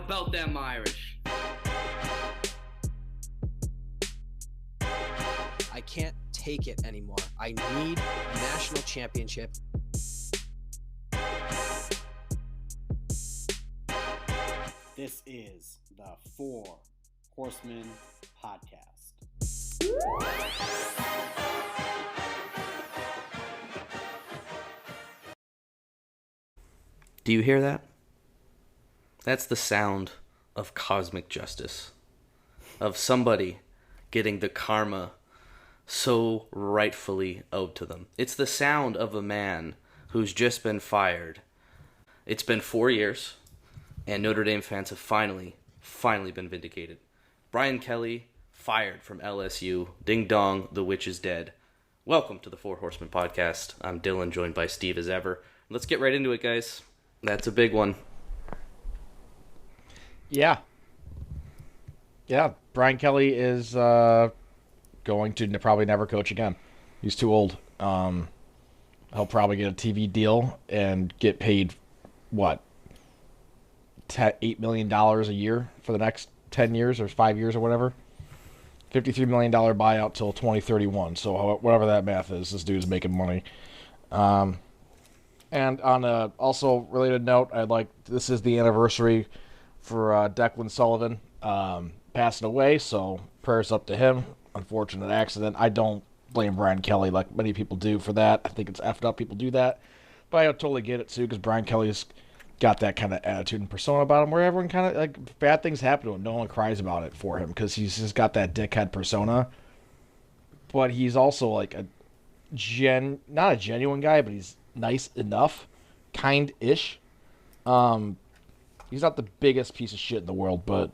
about them Irish? I can't take it anymore. I need a national championship. This is the Four Horsemen Podcast. Do you hear that? That's the sound of cosmic justice. Of somebody getting the karma so rightfully owed to them. It's the sound of a man who's just been fired. It's been 4 years, and Notre Dame fans have finally been vindicated. Brian Kelly fired from LSU. Ding dong, the witch is dead. Welcome to the Four Horsemen Podcast. I'm Dylan, joined by Steve as ever. Let's get right into it, guys. That's a big one. Yeah, Brian Kelly is going to probably never coach again. He's too old. He'll probably get a TV deal and get paid, $8 million a year for the next 10 years or 5 years or whatever. $53 million buyout till 2031. So whatever that math is, this dude's making money. And on a also related note, this is the anniversary for Declan Sullivan passing away, so prayers up to him. Unfortunate accident. I don't blame Brian Kelly like many people do for that. I think it's effed up people do that. But I totally get it too, because Brian Kelly's got that kind of attitude and persona about him where everyone kind of, like, bad things happen to him. No one cries about it for him because he's just got that dickhead persona. But he's also like not a genuine guy, but he's nice enough, kind-ish. He's not the biggest piece of shit in the world, but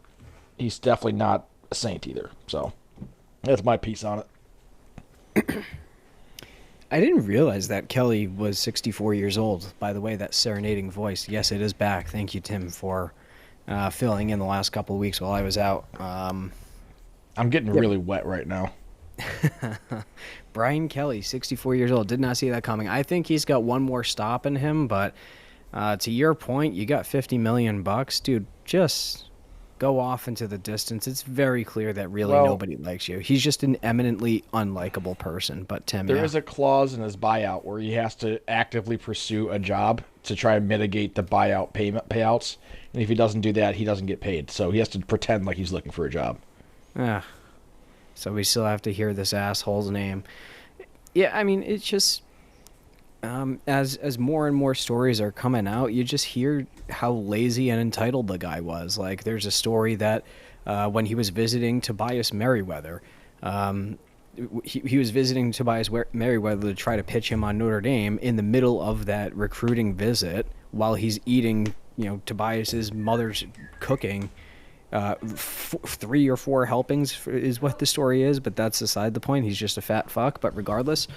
he's definitely not a saint either. So that's my piece on it. I didn't realize that Kelly was 64 years old. By the way, that serenading voice. Yes, it is back. Thank you, Tim, for filling in the last couple of weeks while I was out. I'm getting really wet right now. Brian Kelly, 64 years old. Did not see that coming. I think he's got one more stop in him, but to your point, you got $50 million. Dude, just go off into the distance. It's very clear that nobody likes you. He's just an eminently unlikable person. But Tim, there is a clause in his buyout where he has to actively pursue a job to try and mitigate the buyout payouts. And if he doesn't do that, he doesn't get paid. So he has to pretend like he's looking for a job. So we still have to hear this asshole's name. Yeah, I mean, it's just as more and more stories are coming out, you just hear how lazy and entitled the guy was. Like, there's a story that when he was visiting Tobias Merriweather, he was visiting Tobias Merriweather to try to pitch him on Notre Dame in the middle of that recruiting visit while he's eating, Tobias's mother's cooking. 3 or 4 helpings is what the story is, but that's aside the point. He's just a fat fuck. But regardless,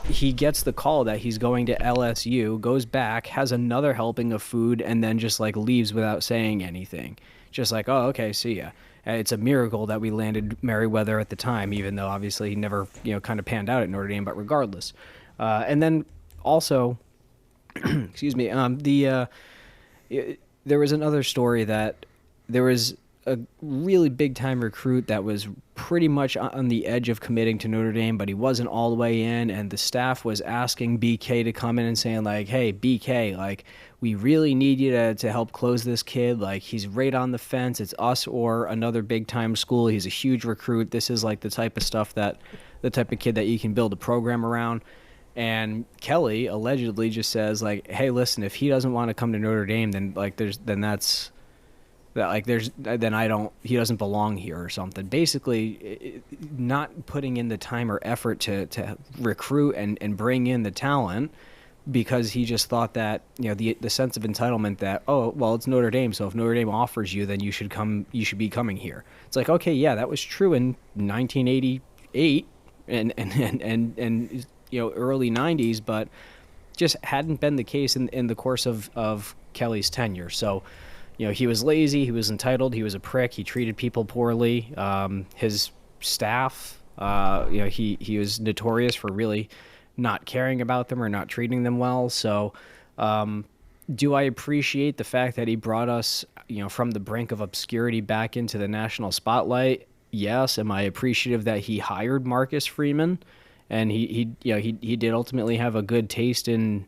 he gets the call that he's going to LSU, goes back, has another helping of food, and then just like leaves without saying anything. Just like, oh, okay, see ya. It's a miracle that we landed Merriweather at the time, even though obviously he never, kind of panned out at Notre Dame. But regardless, and then also, excuse me, there was another story that there was a really big-time recruit that was pretty much on the edge of committing to Notre Dame, but he wasn't all the way in, and the staff was asking BK to come in and saying, like, hey, BK, like, we really need you to help close this kid. Like, he's right on the fence. It's us or another big-time school. He's a huge recruit. This is, like, the type of kid that you can build a program around. And Kelly allegedly just says, like, hey, listen, if he doesn't want to come to Notre Dame, then, like, he doesn't belong here or something. Basically, not putting in the time or effort to recruit and bring in the talent, because he just thought that, the sense of entitlement that, oh, well, it's Notre Dame, so if Notre Dame offers you, then you should be coming here. It's like, okay, yeah, that was true in 1988 and early 90s, but just hadn't been the case in the course of Kelly's tenure. So, he was lazy, he was entitled, he was a prick, he treated people poorly. His staff, he was notorious for really not caring about them or not treating them well. So, Do I appreciate the fact that he brought us, from the brink of obscurity back into the national spotlight? Yes. Am I appreciative that he hired Marcus Freeman, and he did ultimately have a good taste in,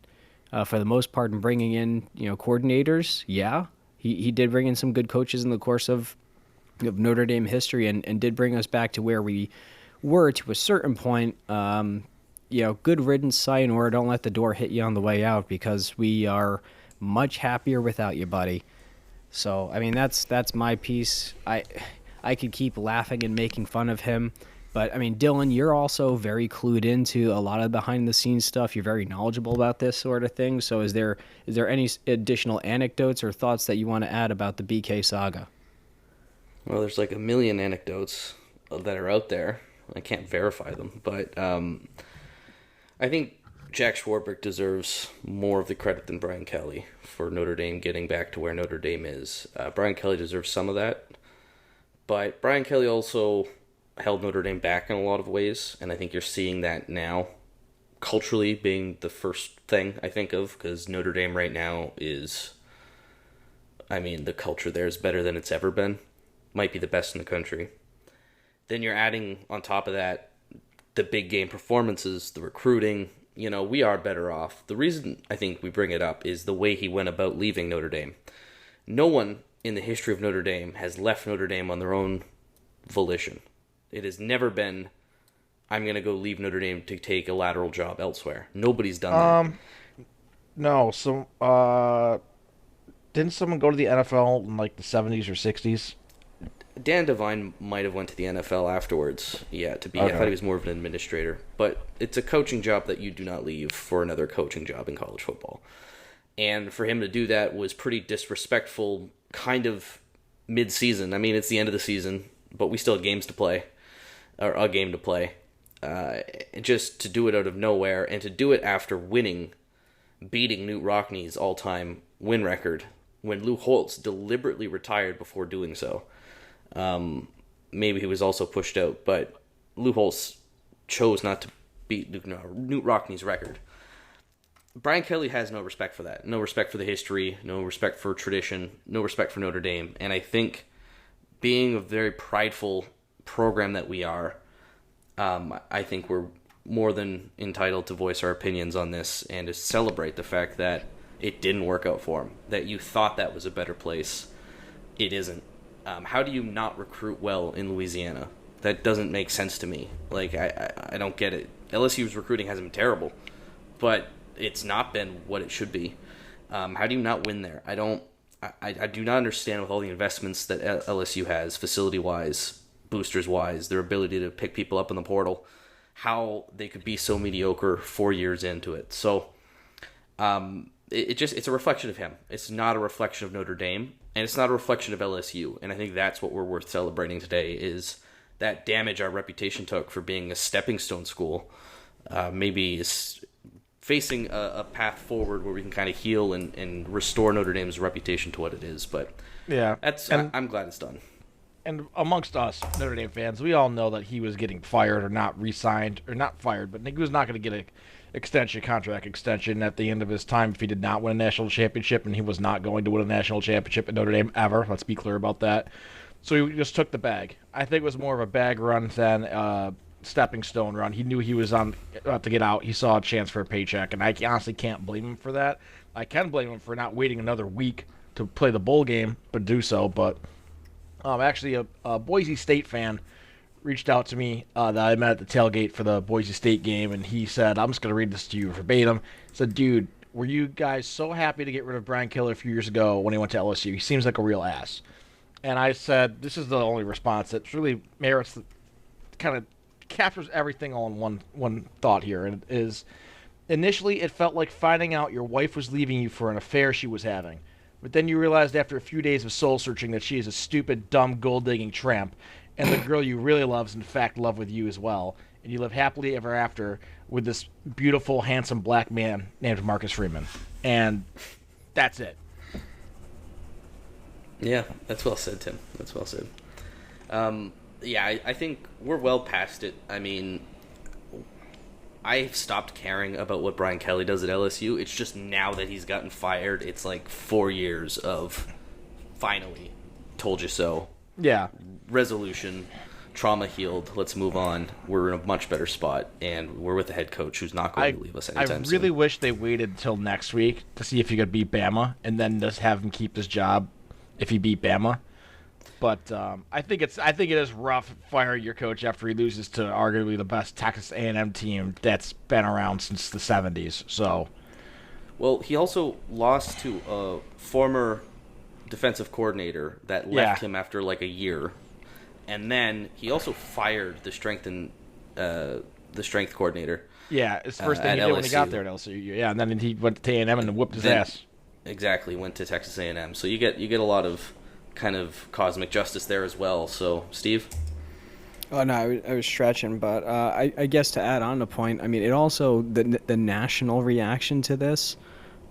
for the most part, in bringing in coordinators? Yeah, he did bring in some good coaches in the course of Notre Dame history, and did bring us back to where we were to a certain point. Good riddance, sayonara. Don't let the door hit you on the way out, because we are much happier without you, buddy. So, I mean, that's my piece. I could keep laughing and making fun of him, but I mean, Dylan, you're also very clued into a lot of behind the scenes stuff. You're very knowledgeable about this sort of thing. So, is there any additional anecdotes or thoughts that you want to add about the BK saga? Well, there's like a million anecdotes that are out there. I can't verify them, but I think Jack Schwarbrick deserves more of the credit than Brian Kelly for Notre Dame getting back to where Notre Dame is. Brian Kelly deserves some of that, but Brian Kelly also held Notre Dame back in a lot of ways, and I think you're seeing that now, culturally being the first thing I think of, because Notre Dame right now is, I mean, the culture there is better than it's ever been. Might be the best in the country. Then you're adding on top of that the big game performances, the recruiting. We are better off. The reason I think we bring it up is the way he went about leaving Notre Dame. No one in the history of Notre Dame has left Notre Dame on their own volition. It has never been, I'm going to go leave Notre Dame to take a lateral job elsewhere. Nobody's done that. No. So, didn't someone go to the NFL in like the 70s or 60s? Dan Devine might have went to the NFL afterwards. Yeah, I thought he was more of an administrator. But it's a coaching job that you do not leave for another coaching job in college football. And for him to do that was pretty disrespectful, kind of mid-season. I mean, it's the end of the season, but we still had games to play, or a game to play. Just to do it out of nowhere, and to do it after beating Knute Rockne's all-time win record, when Lou Holtz deliberately retired before doing so. Maybe he was also pushed out, but Lou Holtz chose not to beat Knute Rockne's record. Brian Kelly has no respect for that. No respect for the history, no respect for tradition, no respect for Notre Dame. And I think being a very prideful program that we are, I think we're more than entitled to voice our opinions on this and to celebrate the fact that it didn't work out for him, that you thought that was a better place. It isn't. How do you not recruit well in Louisiana? That doesn't make sense to me. Like, I don't get it. LSU's recruiting hasn't been terrible, but it's not been what it should be. How do you not win there? I do not understand, with all the investments that LSU has, facility-wise, boosters-wise, their ability to pick people up in the portal, how they could be so mediocre 4 years into it. So, it's a reflection of him. It's not a reflection of Notre Dame, and it's not a reflection of LSU. And I think that's what we're worth celebrating today, is that damage our reputation took for being a stepping stone school. Maybe is facing a path forward where we can kind of heal and restore Notre Dame's reputation to what it is. But yeah, I'm glad it's done. And amongst us Notre Dame fans, we all know that he was getting fired or not re-signed, or not fired, but he was not going to get a contract extension at the end of his time if he did not win a national championship, and he was not going to win a national championship at Notre Dame ever. Let's be clear about that. So he just took the bag. I think it was more of a bag run than a stepping stone run. He knew he was on to get out. He saw a chance for a paycheck, and I honestly can't blame him for that. I can blame him for not waiting another week to play the bowl game, but do so. But actually, a Boise State fan reached out to me that I met at the tailgate for the Boise State game, and he said, I'm just going to read this to you verbatim. He said, dude, were you guys so happy to get rid of Brian Kelly a few years ago when he went to LSU? He seems like a real ass. And I said, this is the only response that really merits, kind of captures everything all in one thought here. And it is, initially it felt like finding out your wife was leaving you for an affair she was having. But then you realized after a few days of soul searching that she is a stupid, dumb, gold-digging tramp, and the girl you really love is in fact in love with you as well, and you live happily ever after with this beautiful, handsome black man named Marcus Freeman. And that's it. Yeah, that's well said, Tim. That's well said. I think we're well past it. I mean, I've stopped caring about what Brian Kelly does at LSU. It's just now that he's gotten fired, it's like 4 years of finally told you so. Yeah. Resolution, trauma healed. Let's move on. We're in a much better spot, and we're with a head coach who's not going to leave us anytime soon. I really wish they waited until next week to see if he could beat Bama, and then just have him keep his job if he beat Bama. But I think it is rough firing your coach after he loses to arguably the best Texas A&M team that's been around since the 70s. So, well, he also lost to a former defensive coordinator that left him after like a year, and then he also fired the strength coordinator. Yeah, his first thing he did when he got there at LSU. Yeah, and then he went to A&M and whooped his ass. Exactly, went to Texas A&M. So you get a lot of kind of cosmic justice there as well. So, Steve? Oh, no, I was stretching, but I guess to add on the point, I mean, it also, the national reaction to this,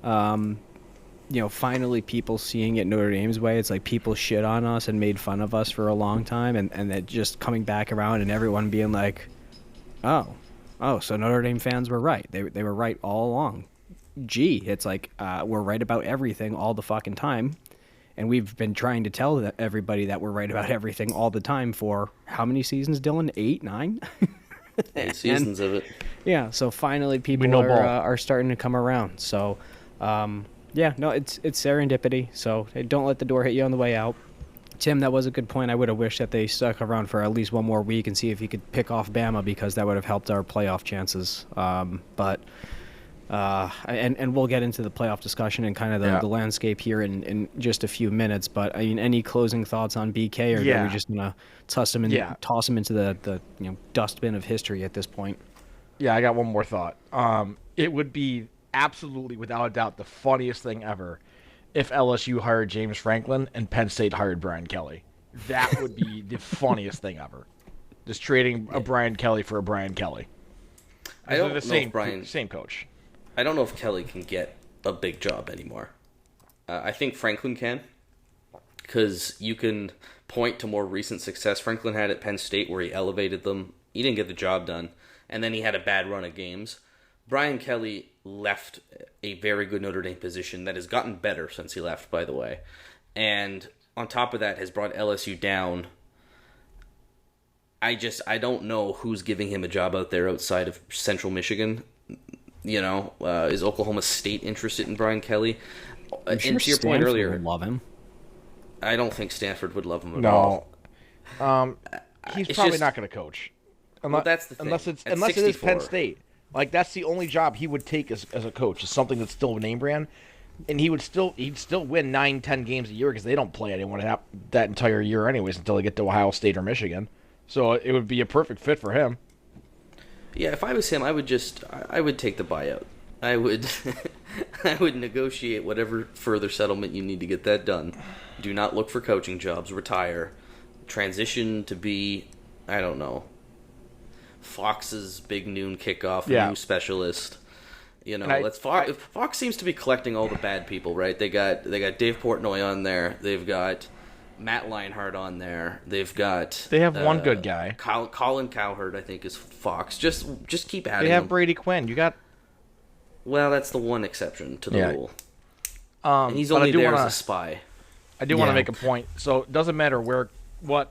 finally people seeing it Notre Dame's way. It's like people shit on us and made fun of us for a long time, and then just coming back around and everyone being like, oh, so Notre Dame fans were right. They were right all along. Gee, it's like we're right about everything all the fucking time. And we've been trying to tell everybody that we're right about everything all the time for how many seasons, Dylan? 8, 9? 8 seasons of it. Yeah, so finally people are starting to come around. So, it's serendipity. So hey, don't let the door hit you on the way out. Tim, that was a good point. I would have wished that they stuck around for at least one more week and see if he could pick off Bama, because that would have helped our playoff chances. And we'll get into the playoff discussion and kind of the landscape here in just a few minutes. But I mean, any closing thoughts on BK, or are we just gonna toss him into the dustbin of history at this point? Yeah, I got one more thought. It would be absolutely, without a doubt, the funniest thing ever if LSU hired James Franklin and Penn State hired Brian Kelly. That would be the funniest thing ever. Just trading a Brian Kelly for a Brian Kelly. I don't know if same coach. I don't know if Kelly can get a big job anymore. I think Franklin can, because you can point to more recent success Franklin had at Penn State where he elevated them. He didn't get the job done, and then he had a bad run of games. Brian Kelly left a very good Notre Dame position that has gotten better since he left, by the way. And on top of that, has brought LSU down. I don't know who's giving him a job out there outside of Central Michigan. Is Oklahoma State interested in Brian Kelly? I'm sure to your point earlier, would love him. I don't think Stanford would love him at all. He's probably not going to coach. That's the thing. Unless it is Penn State. Like, that's the only job he would take as a coach, is something that's still a name brand. And he'd still win 9-10 games a year, because they don't play anyone that entire year anyways until they get to Ohio State or Michigan. So it would be a perfect fit for him. Yeah, if I was him, I would take the buyout. I would negotiate whatever further settlement you need to get that done. Do not look for coaching jobs. Retire. Transition to be, I don't know, Fox's big noon kickoff new specialist. Fox seems to be collecting all the bad people, right? They got Dave Portnoy on there. They've got Matt Leinart on there. They have one good guy. Colin Cowherd, I think, is Fox. Just keep adding. They have them. Brady Quinn. Well, that's the one exception to the rule. And he's only there as a spy. I do want to make a point. So it doesn't matter what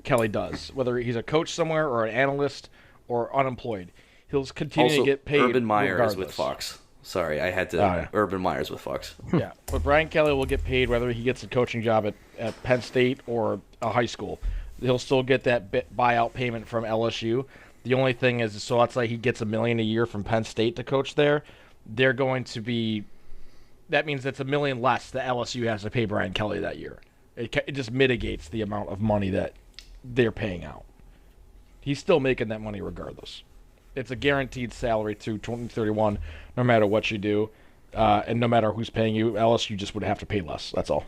Kelly does, whether he's a coach somewhere or an analyst or unemployed. He'll continue to get paid. Urban Meyer regardless. is with Fox. Sorry, I had to. Urban Meyer's with Fox. Yeah, but Brian Kelly will get paid whether he gets a coaching job at Penn State or a high school. He'll still get that buyout payment from LSU. The only thing is, so let's say he gets $1 million a year from Penn State to coach there. They're going to be. That means that's $1 million less that LSU has to pay Brian Kelly that year. It just mitigates the amount of money that they're paying out. He's still making that money regardless. It's a guaranteed salary through 2031, no matter what you do, and no matter who's paying you. LSU just would have to pay less. That's all.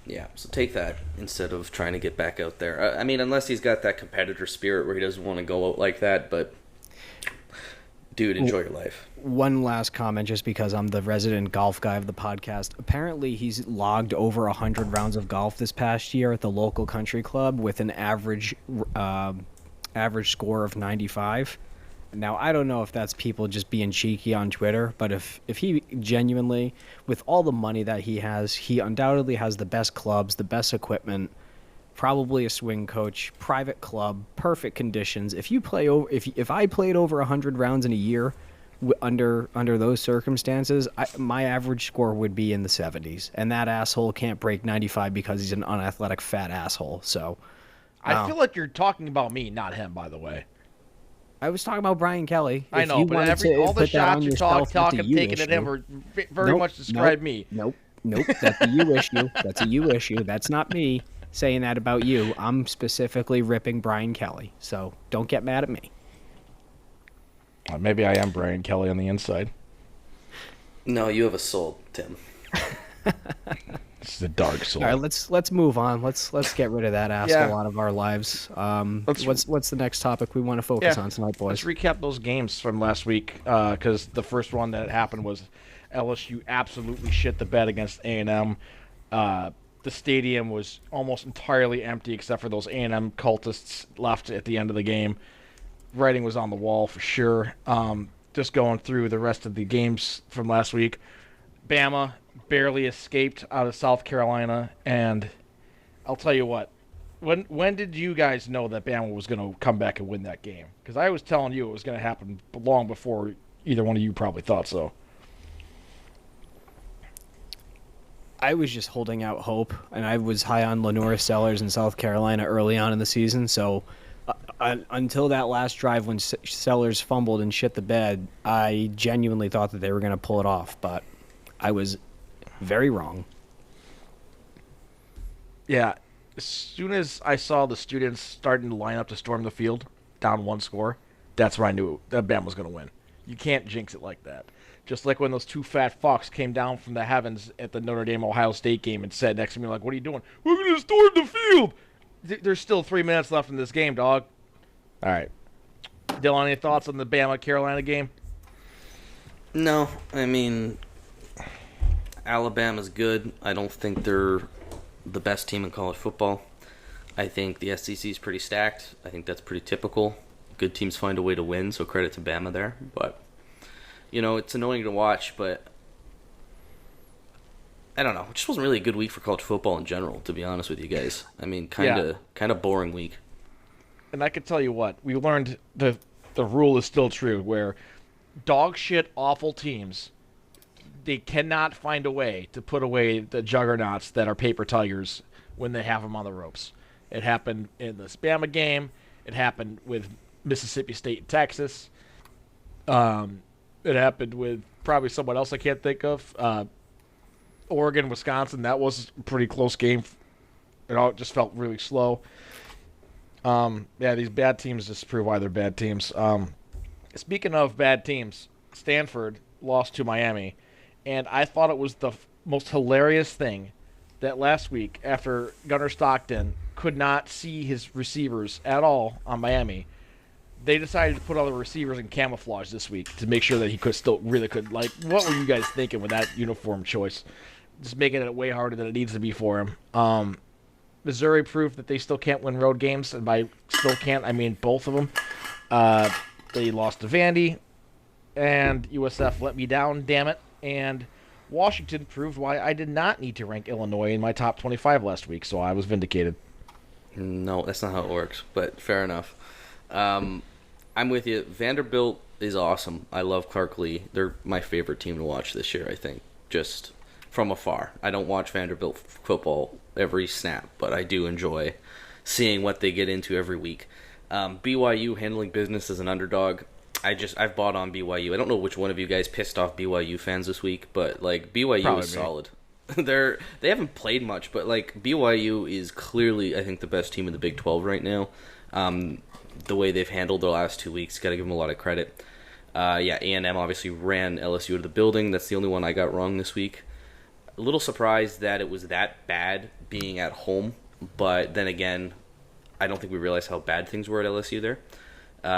Yeah, so take that instead of trying to get back out there. I mean, unless he's got that competitor spirit where he doesn't want to go out like that, but dude, enjoy your life. One last comment, just because I'm the resident golf guy of the podcast. Apparently, he's logged over 100 rounds of golf this past year at the local country club with an average score of 95. Now, I don't know if that's people just being cheeky on Twitter, but if he genuinely, with all the money that he undoubtedly has the best clubs, the best equipment, probably a swing coach, private club, perfect conditions. If I played over 100 rounds in a year under those circumstances, my average score would be in the 70s, and that asshole can't break 95 because he's an unathletic fat asshole. So I feel like you're talking about me, not him, by the way. I was talking about Brian Kelly. I know, but all the shots you taking at him were very much describe me. Nope. That's a you issue. That's a you issue. That's not me saying that about you. I'm specifically ripping Brian Kelly. So don't get mad at me. Maybe I am Brian Kelly on the inside. No, you have a soul, Tim. It's the dark soul. All right, let's move on. Let's get rid of that asshole out of our lives. What's the next topic we want to focus on tonight, boys? Let's recap those games from last week, because the first one that happened was LSU absolutely shit the bed against A&M. The stadium was almost entirely empty except for those A&M cultists left at the end of the game. Writing was on the wall for sure. Just going through the rest of the games from last week. Bama barely escaped out of South Carolina, and I'll tell you what. When did you guys know that Bama was going to come back and win that game? Because I was telling you it was going to happen long before either one of you probably thought so. I was just holding out hope, and I was high on Lenore Sellers in South Carolina early on in the season, so until that last drive when Sellers fumbled and shit the bed, I genuinely thought that they were going to pull it off, but I was very wrong. Yeah, as soon as I saw the students starting to line up to storm the field, down one score, that's when I knew that Bama was going to win. You can't jinx it like that. Just like when those two fat fucks came down from the heavens at the Notre Dame Ohio State game and said next to me, like, what are you doing? We're going to storm the field! There's still 3 minutes left in this game, dog. All right. Dylan, any thoughts on the Bama-Carolina game? No, I mean, Alabama's good. I don't think they're the best team in college football. I think the SEC is pretty stacked. I think that's pretty typical. Good teams find a way to win, so credit to Bama there. But, you know, it's annoying to watch, but I don't know. It just wasn't really a good week for college football in general, to be honest with you guys. I mean, kind of boring week. And I can tell you what, we learned the rule is still true, where dog shit awful teams, they cannot find a way to put away the juggernauts that are paper tigers when they have them on the ropes. It happened in the Bama game. It happened with Mississippi State and Texas. It happened with probably someone else I can't think of. Oregon, Wisconsin, that was a pretty close game. It just felt really slow. These bad teams just prove why they're bad teams. Speaking of bad teams, Stanford lost to Miami, and I thought it was the most hilarious thing that last week, after Gunnar Stockton could not see his receivers at all on Miami, they decided to put all the receivers in camouflage this week to make sure that he could. Like, what were you guys thinking with that uniform choice? Just making it way harder than it needs to be for him. Missouri proved that they still can't win road games, and by still can't, I mean both of them. They lost to Vandy, and USF let me down, damn it. And Washington proved why I did not need to rank Illinois in my top 25 last week, so I was vindicated. No, that's not how it works, but fair enough. I'm with you. Vanderbilt is awesome. I love Clark Lee. They're my favorite team to watch this year, I think, just from afar. I don't watch Vanderbilt football every snap, but I do enjoy seeing what they get into every week. BYU handling business as an underdog. I've bought on BYU. I don't know which one of you guys pissed off BYU fans this week, but like BYU Probably is me. solid. They haven't played much, but like BYU is clearly, I think, the best team in the Big 12 right now. The way they've handled their last 2 weeks, got to give them a lot of credit. A&M obviously ran LSU to the building. That's the only one I got wrong this week. A little surprised that it was that bad being at home, but then again, I don't think we realized how bad things were at LSU there.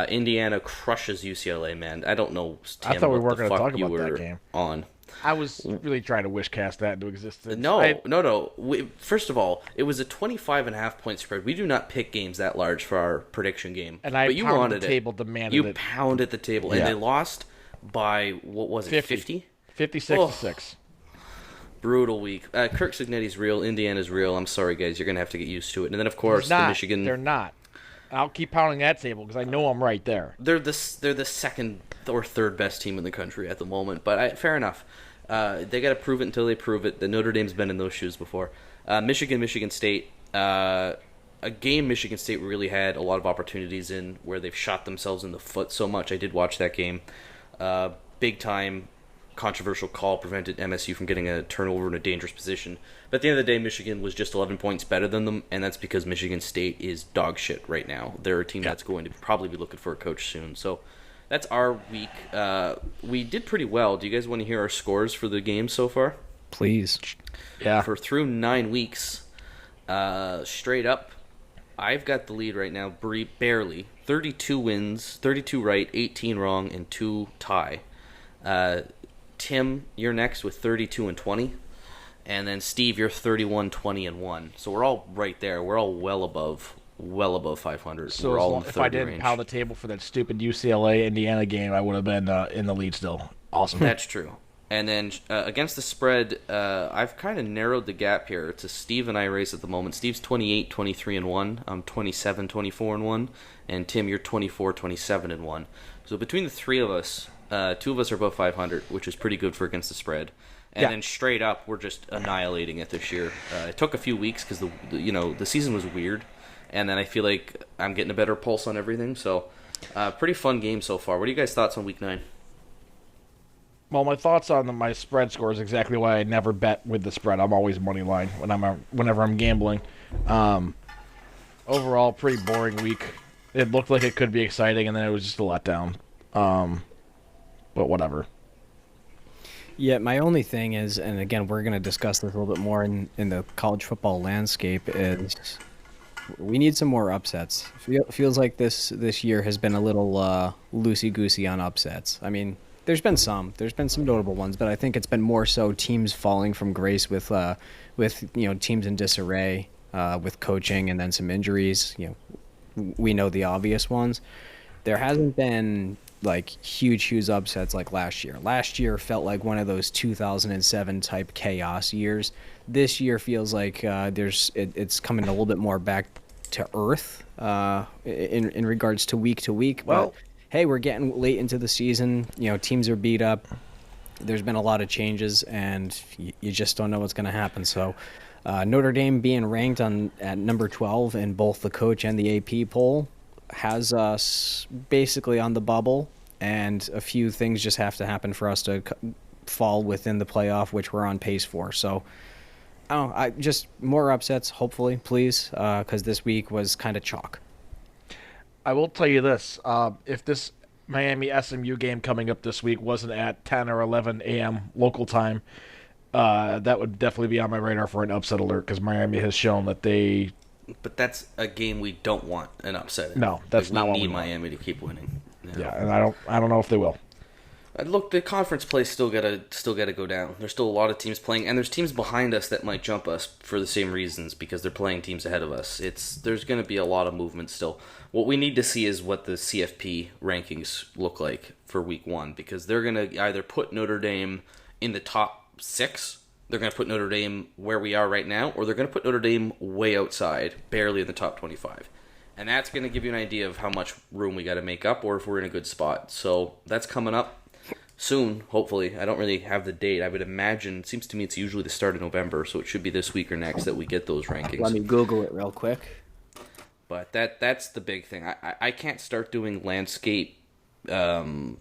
Indiana crushes UCLA, man. I don't know, Tim, I thought we what weren't the going to fuck talk you about that were game. on. I was really trying to wish cast that into existence. No. First of all, it was a 25.5 point spread. We do not pick games that large for our prediction game. And I but you pounded wanted the table, demanded you it. pounded the table, and they lost by, what was it, 50? 56 to 6. Brutal week. Kirk Cignetti's real. Indiana's real. I'm sorry, guys. You're going to have to get used to it. And then, of course, the Michigan... They're not. I'll keep pounding that table because I know I'm right there. They're the second or third best team in the country at the moment. But fair enough. They got to prove it until they prove it. The Notre Dame's been in those shoes before. Michigan State. A game Michigan State really had a lot of opportunities in where they've shot themselves in the foot so much. I did watch that game. Big time controversial call prevented MSU from getting a turnover in a dangerous position. But at the end of the day, Michigan was just 11 points better than them, and that's because Michigan State is dog shit right now. They're a team that's going to probably be looking for a coach soon. So that's our week. We did pretty well. Do you guys want to hear our scores for the game so far? Please. Yeah. For through 9 weeks, straight up, I've got the lead right now, barely. 32 wins, 32 right, 18 wrong, and 2 tie. Tim, you're next with 32 and 20. And then Steve, you're 31, 20, and 1. So we're all right there. We're all well above 500. So we're all in the if 30 I didn't range. pound the table for that stupid UCLA Indiana game, I would have been in the lead still. Awesome. That's true. And then against the spread, I've kind of narrowed the gap here. It's a Steve and I race at the moment. Steve's 28, 23, and 1. I'm 27, 24, and 1. And Tim, you're 24, 27, and 1. So between the three of us, 2 of us are above 500, which is pretty good for against the spread. And then straight up, we're just annihilating it this year. It took a few weeks because the season was weird, and then I feel like I'm getting a better pulse on everything. So, pretty fun game so far. What are you guys' thoughts on Week 9? Well, my thoughts on my spread score is exactly why I never bet with the spread. I'm always money line whenever I'm gambling. Overall, pretty boring week. It looked like it could be exciting, and then it was just a letdown. But whatever. Yeah, my only thing is, and again, we're going to discuss this a little bit more in the college football landscape, is we need some more upsets. Feels like this year has been a little loosey-goosey on upsets. I mean, there's been some notable ones, but I think it's been more so teams falling from grace with teams in disarray, with coaching and then some injuries. We know the obvious ones. There hasn't been like huge upsets like last year. Last year felt like one of those 2007 type chaos years. This year feels like it's coming a little bit more back to earth in regards to week. Well, but hey, we're getting late into the season. Teams are beat up. There's been a lot of changes, and you just don't know what's going to happen. So Notre Dame being ranked at number 12 in both the coach and the AP poll has us basically on the bubble, and a few things just have to happen for us to fall within the playoff, which we're on pace for. So, just more upsets, hopefully, please, because this week was kind of chalk. I will tell you this. If this Miami SMU game coming up this week wasn't at 10 or 11 a.m. local time, that would definitely be on my radar for an upset alert, because Miami has shown that they... But that's a game we don't want an upset in. No, that's not what we need want. Miami to keep winning. Yeah, and I don't know if they will. Look, the conference play still gotta go down. There's still a lot of teams playing, and there's teams behind us that might jump us for the same reasons because they're playing teams ahead of us. There's going to be a lot of movement still. What we need to see is what the CFP rankings look like for Week 1, because they're going to either put Notre Dame in the top 6. They're going to put Notre Dame where we are right now, or they're going to put Notre Dame way outside, barely in the top 25. And that's going to give you an idea of how much room we got to make up, or if we're in a good spot. So that's coming up soon, hopefully. I don't really have the date. I would imagine, it seems to me it's usually the start of November, so it should be this week or next that we get those rankings. Let me Google it real quick. But that's the big thing. I can't start doing landscape, rain-making,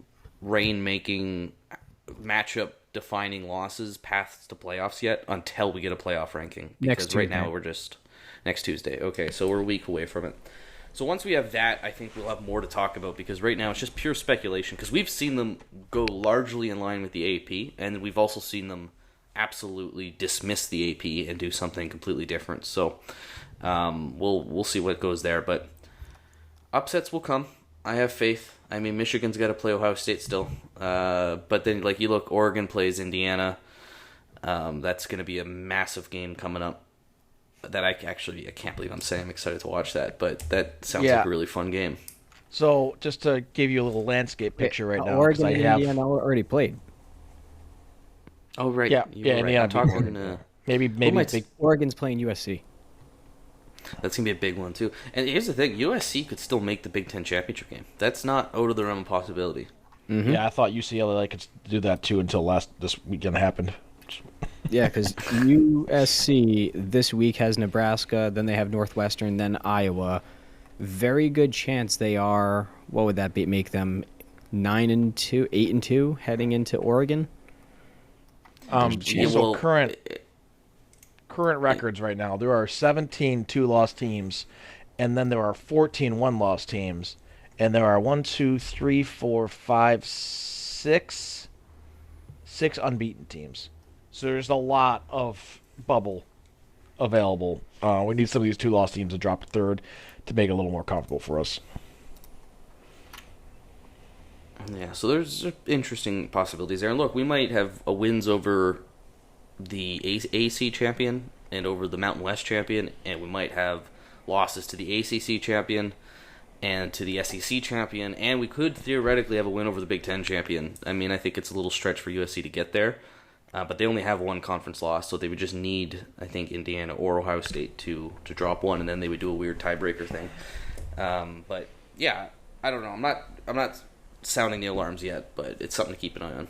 matchup-defining losses, paths to playoffs yet until we get a playoff ranking. Because right now we're just... Next Tuesday. Okay, so we're a week away from it. So once we have that, I think we'll have more to talk about, because right now it's just pure speculation, because we've seen them go largely in line with the AP, and we've also seen them absolutely dismiss the AP and do something completely different. So we'll see what goes there, but upsets will come. I have faith. I mean, Michigan's got to play Ohio State still. But then, like, you look, Oregon plays Indiana. That's going to be a massive game coming up. That I can't believe I'm saying I'm excited to watch that. But that sounds like a really fun game. So, just to give you a little landscape picture right now. Oregon and Indiana already played. Oh, right. Yeah, Indiana. Right. I'm talking maybe Oregon's playing USC. That's going to be a big one, too. And here's the thing. USC could still make the Big Ten championship game. That's not out of the realm of possibility. Mm-hmm. Yeah, I thought UCLA could do that, too, until this weekend happened. Yeah, because USC this week has Nebraska, then they have Northwestern, then Iowa. Very good chance they are, what would that be, make them 9-2, 8-2 heading into Oregon? Current records right now, there are 17 two-loss teams, and then there are 14 one-loss teams, and there are 6 unbeaten teams. So there's a lot of bubble available. We need some of these two-loss teams to drop to third to make it a little more comfortable for us. Yeah, so there's interesting possibilities there. And look, we might have a wins over the AC champion and over the Mountain West champion, and we might have losses to the ACC champion and to the SEC champion, and we could theoretically have a win over the Big Ten champion. I mean, I think it's a little stretch for USC to get there, but they only have one conference loss, so they would just need, I think, Indiana or Ohio State to drop one, and then they would do a weird tiebreaker thing. But yeah, I don't know. I'm not sounding the alarms yet, but it's something to keep an eye on.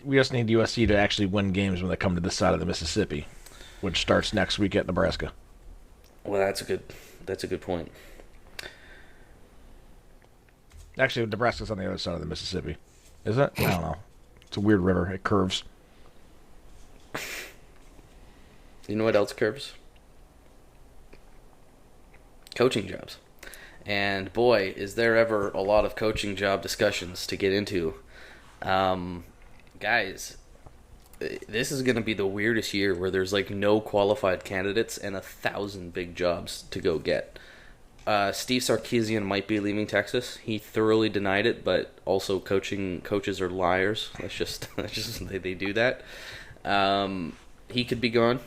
We just need USC to actually win games when they come to this side of the Mississippi, which starts next week at Nebraska. Well, that's a good point. Actually, Nebraska's on the other side of the Mississippi. Is it? I don't know. It's a weird river. It curves. You know what else curves? Coaching jobs. And boy, is there ever a lot of coaching job discussions to get into. Guys, this is going to be the weirdest year where there's like no qualified candidates and 1,000 big jobs to go get. Steve Sarkisian might be leaving Texas. He thoroughly denied it, but also coaches are liars. That's just they do that. He could be gone.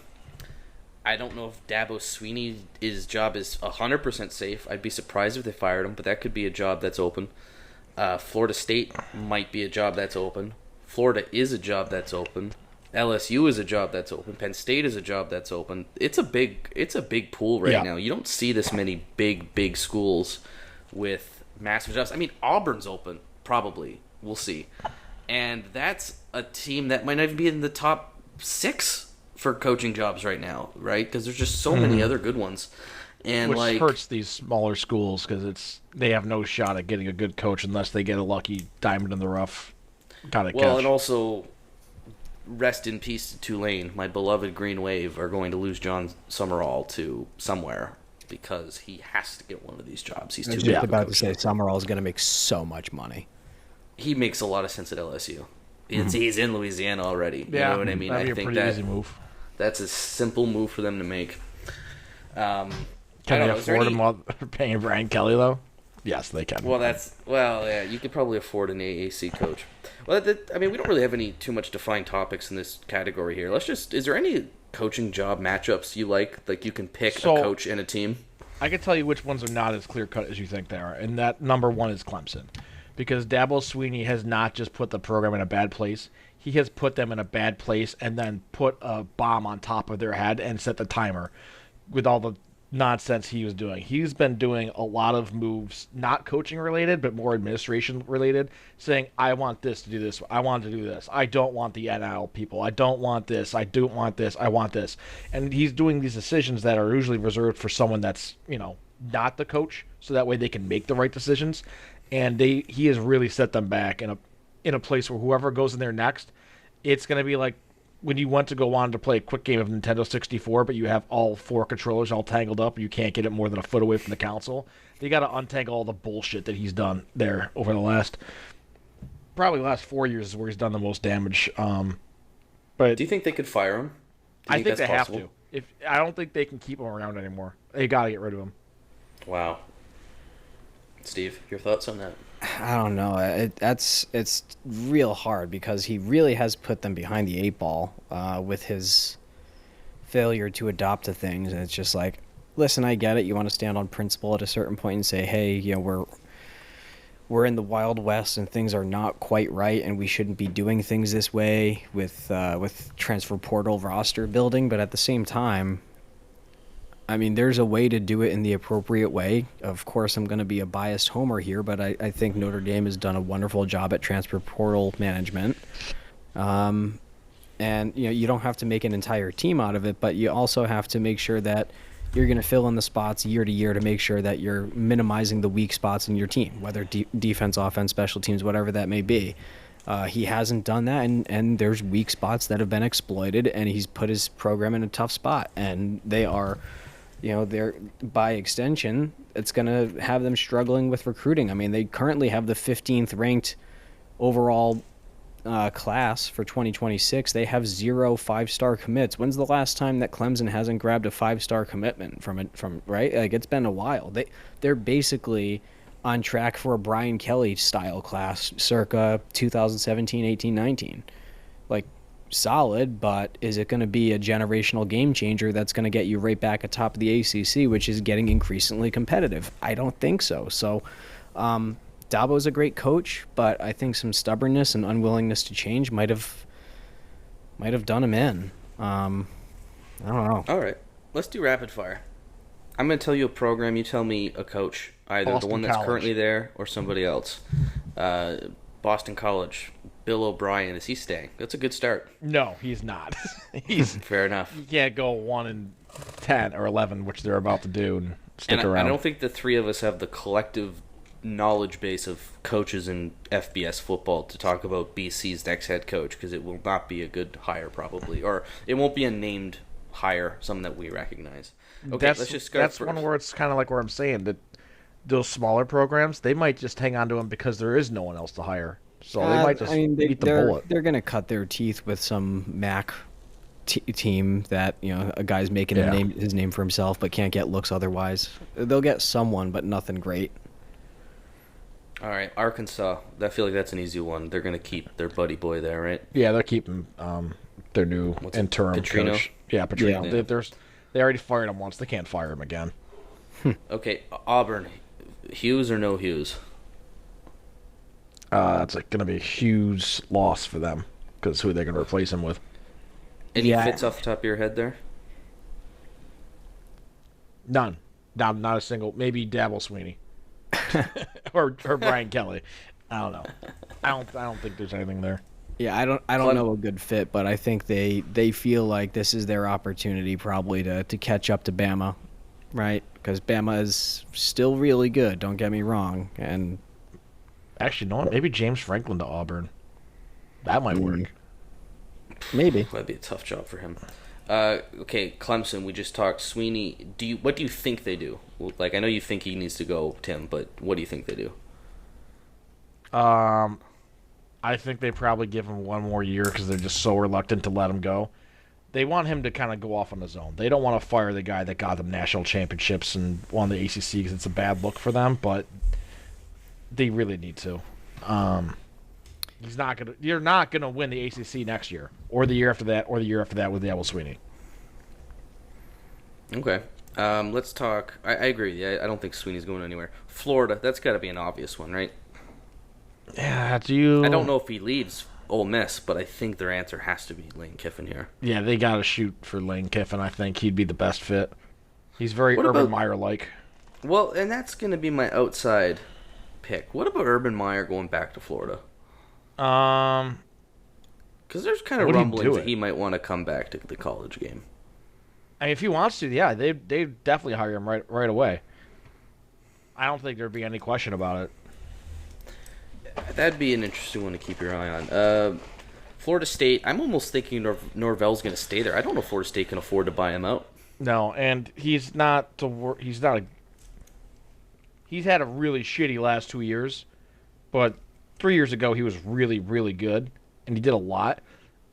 I don't know if Dabo Swinney's job is 100% safe. I'd be surprised if they fired him, but that could be a job that's open. Florida State might be a job that's open. Florida is a job that's open. LSU is a job that's open. Penn State is a job that's open. It's a big pool right now. You don't see this many big schools with massive jobs. I mean, Auburn's open, probably. We'll see. And that's a team that might not even be in the top 6 for coaching jobs right now, right? Because there's just so many other good ones. And which hurts these smaller schools because they have no shot at getting a good coach unless they get a lucky diamond in the rough kind of catch. Well, and also, rest in peace to Tulane. My beloved Green Wave are going to lose John Summerall to somewhere because he has to get one of these jobs. He's too good. I was just about to say Summerall is going to make so much money. He makes a lot of sense at LSU. He's in Louisiana already. You know what I mean? That'd be I think a pretty easy move. That's a simple move for them to make. Can they afford him while paying Brian Kelly, though? Yes, they can. Well, yeah, you could probably afford an AAC coach. Well, I mean, we don't really have any too much defined topics in this category here. Is there any coaching job matchups you like? Like you can pick a coach and a team? I can tell you which ones are not as clear-cut as you think they are, and that number one is Clemson. Because Dabo Swinney has not just put the program in a bad place. He has put them in a bad place and then put a bomb on top of their head and set the timer with all the nonsense he was doing. He's been doing a lot of moves, not coaching related, but more administration related, saying, I want this to do this. I want to do this. I don't want the NIL people. I don't want this. I don't want this. I want this. And he's doing these decisions that are usually reserved for someone that's, not the coach, so that way they can make the right decisions. And he has really set them back in a place where whoever goes in there next, it's going to be like when you want to go on to play a quick game of Nintendo 64, but you have all 4 controllers all tangled up and you can't get it more than a foot away from the console. You got to untangle all the bullshit that he's done there over the last 4 years is where he's done the most damage. But do you think they could fire him? I think they have to. I don't think they can keep him around anymore. They got to get rid of him. Wow. Steve, your thoughts on that? I don't know. It's real hard because he really has put them behind the eight ball with his failure to adopt to things, and it's just like, listen, I get it. You want to stand on principle at a certain point and say, hey, we're in the Wild West and things are not quite right, and we shouldn't be doing things this way with transfer portal roster building. But at the same time, I mean, there's a way to do it in the appropriate way. Of course, I'm going to be a biased homer here, but I think Notre Dame has done a wonderful job at transfer portal management. And you don't have to make an entire team out of it, but you also have to make sure that you're going to fill in the spots year to year to make sure that you're minimizing the weak spots in your team, whether defense, offense, special teams, whatever that may be. He hasn't done that, and there's weak spots that have been exploited, and he's put his program in a tough spot, and they are, they're, by extension, it's going to have them struggling with recruiting. I mean, they currently have the 15th ranked overall class for 2026. They have 0 5-star commits. When's the last time that Clemson hasn't grabbed a 5-star commitment from right? Like, it's been a while. They're basically on track for a Brian Kelly style class circa 2017, 18, 19. Like, solid, but is it going to be a generational game changer that's going to get you right back atop of the ACC, which is getting increasingly competitive? I don't think so. So, Dabo's a great coach, but I think some stubbornness and unwillingness to change might have done him in. I don't know. All right, let's do rapid fire. I'm going to tell you a program. You tell me a coach, either Boston the one that's College. currently there or somebody else. Boston College. Bill O'Brien, is he staying? That's a good start. No, he's not. He's Fair enough. You can't go 1-10 or 11, which they're about to do, and stick And around. I don't think the three of us have the collective knowledge base of coaches in FBS football to talk about BC's next head coach, because it will not be a good hire probably, or it won't be a named hire, something that we recognize. Okay, let's just start That's first. one where it's kind of like where I'm saying that those smaller programs, they might just hang on to him because there is no one else to hire. So they might just eat the bullet. They're going to cut their teeth with some MAC team that a guy's making his name for himself but can't get looks otherwise. They'll get someone, but nothing great. All right, Arkansas. I feel like that's an easy one. They're going to keep their buddy boy there, right? Yeah, they're keeping their new interim Petrino? coach. Yeah, Petrino. Yeah. They already fired him once. They can't fire him again. Okay, Auburn. Hughes or no Hughes? It's going to be a huge loss for them because who are they going to replace him with? Any fits off the top of your head there? None. Not a single. Maybe Dabble Sweeney. or Brian Kelly. I don't know. I don't think there's anything there. Yeah, I don't know a good fit, but I think they feel like this is their opportunity probably to catch up to Bama, right? Because Bama is still really good. Don't get me wrong. And actually, you know what? Maybe James Franklin to Auburn. That might work. Maybe. Might be a tough job for him. Okay, Clemson. We just talked. Sweeney. What do you think they do? Like, I know you think he needs to go, Tim, but what do you think they do? I think they probably give him one more year because they're just so reluctant to let him go. They want him to kind of go off on his own. They don't want to fire the guy that got them national championships and won the ACC because it's a bad look for them, but they really need to. You're not gonna win the ACC next year, or the year after that, or the year after that with Dabble Sweeney. Okay. Let's talk. I agree. Yeah, I don't think Sweeney's going anywhere. Florida. That's got to be an obvious one, right? Yeah. I don't know if he leaves Ole Miss, but I think their answer has to be Lane Kiffin here. Yeah, they got to shoot for Lane Kiffin. I think he'd be the best fit. He's very Urban Meyer-like. Well, and that's going to be my outside pick. What about Urban Meyer going back to Florida? Because there's kind of rumblings that he might want to come back to the college game. I mean, if he wants to, yeah, they definitely hire him right away. I don't think there'd be any question about it. That'd be an interesting one to keep your eye on. Florida State, I'm almost thinking Norvell's going to stay there. I don't know if Florida State can afford to buy him out. No, and he's had a really shitty last 2 years, but 3 years ago he was really, really good, and he did a lot.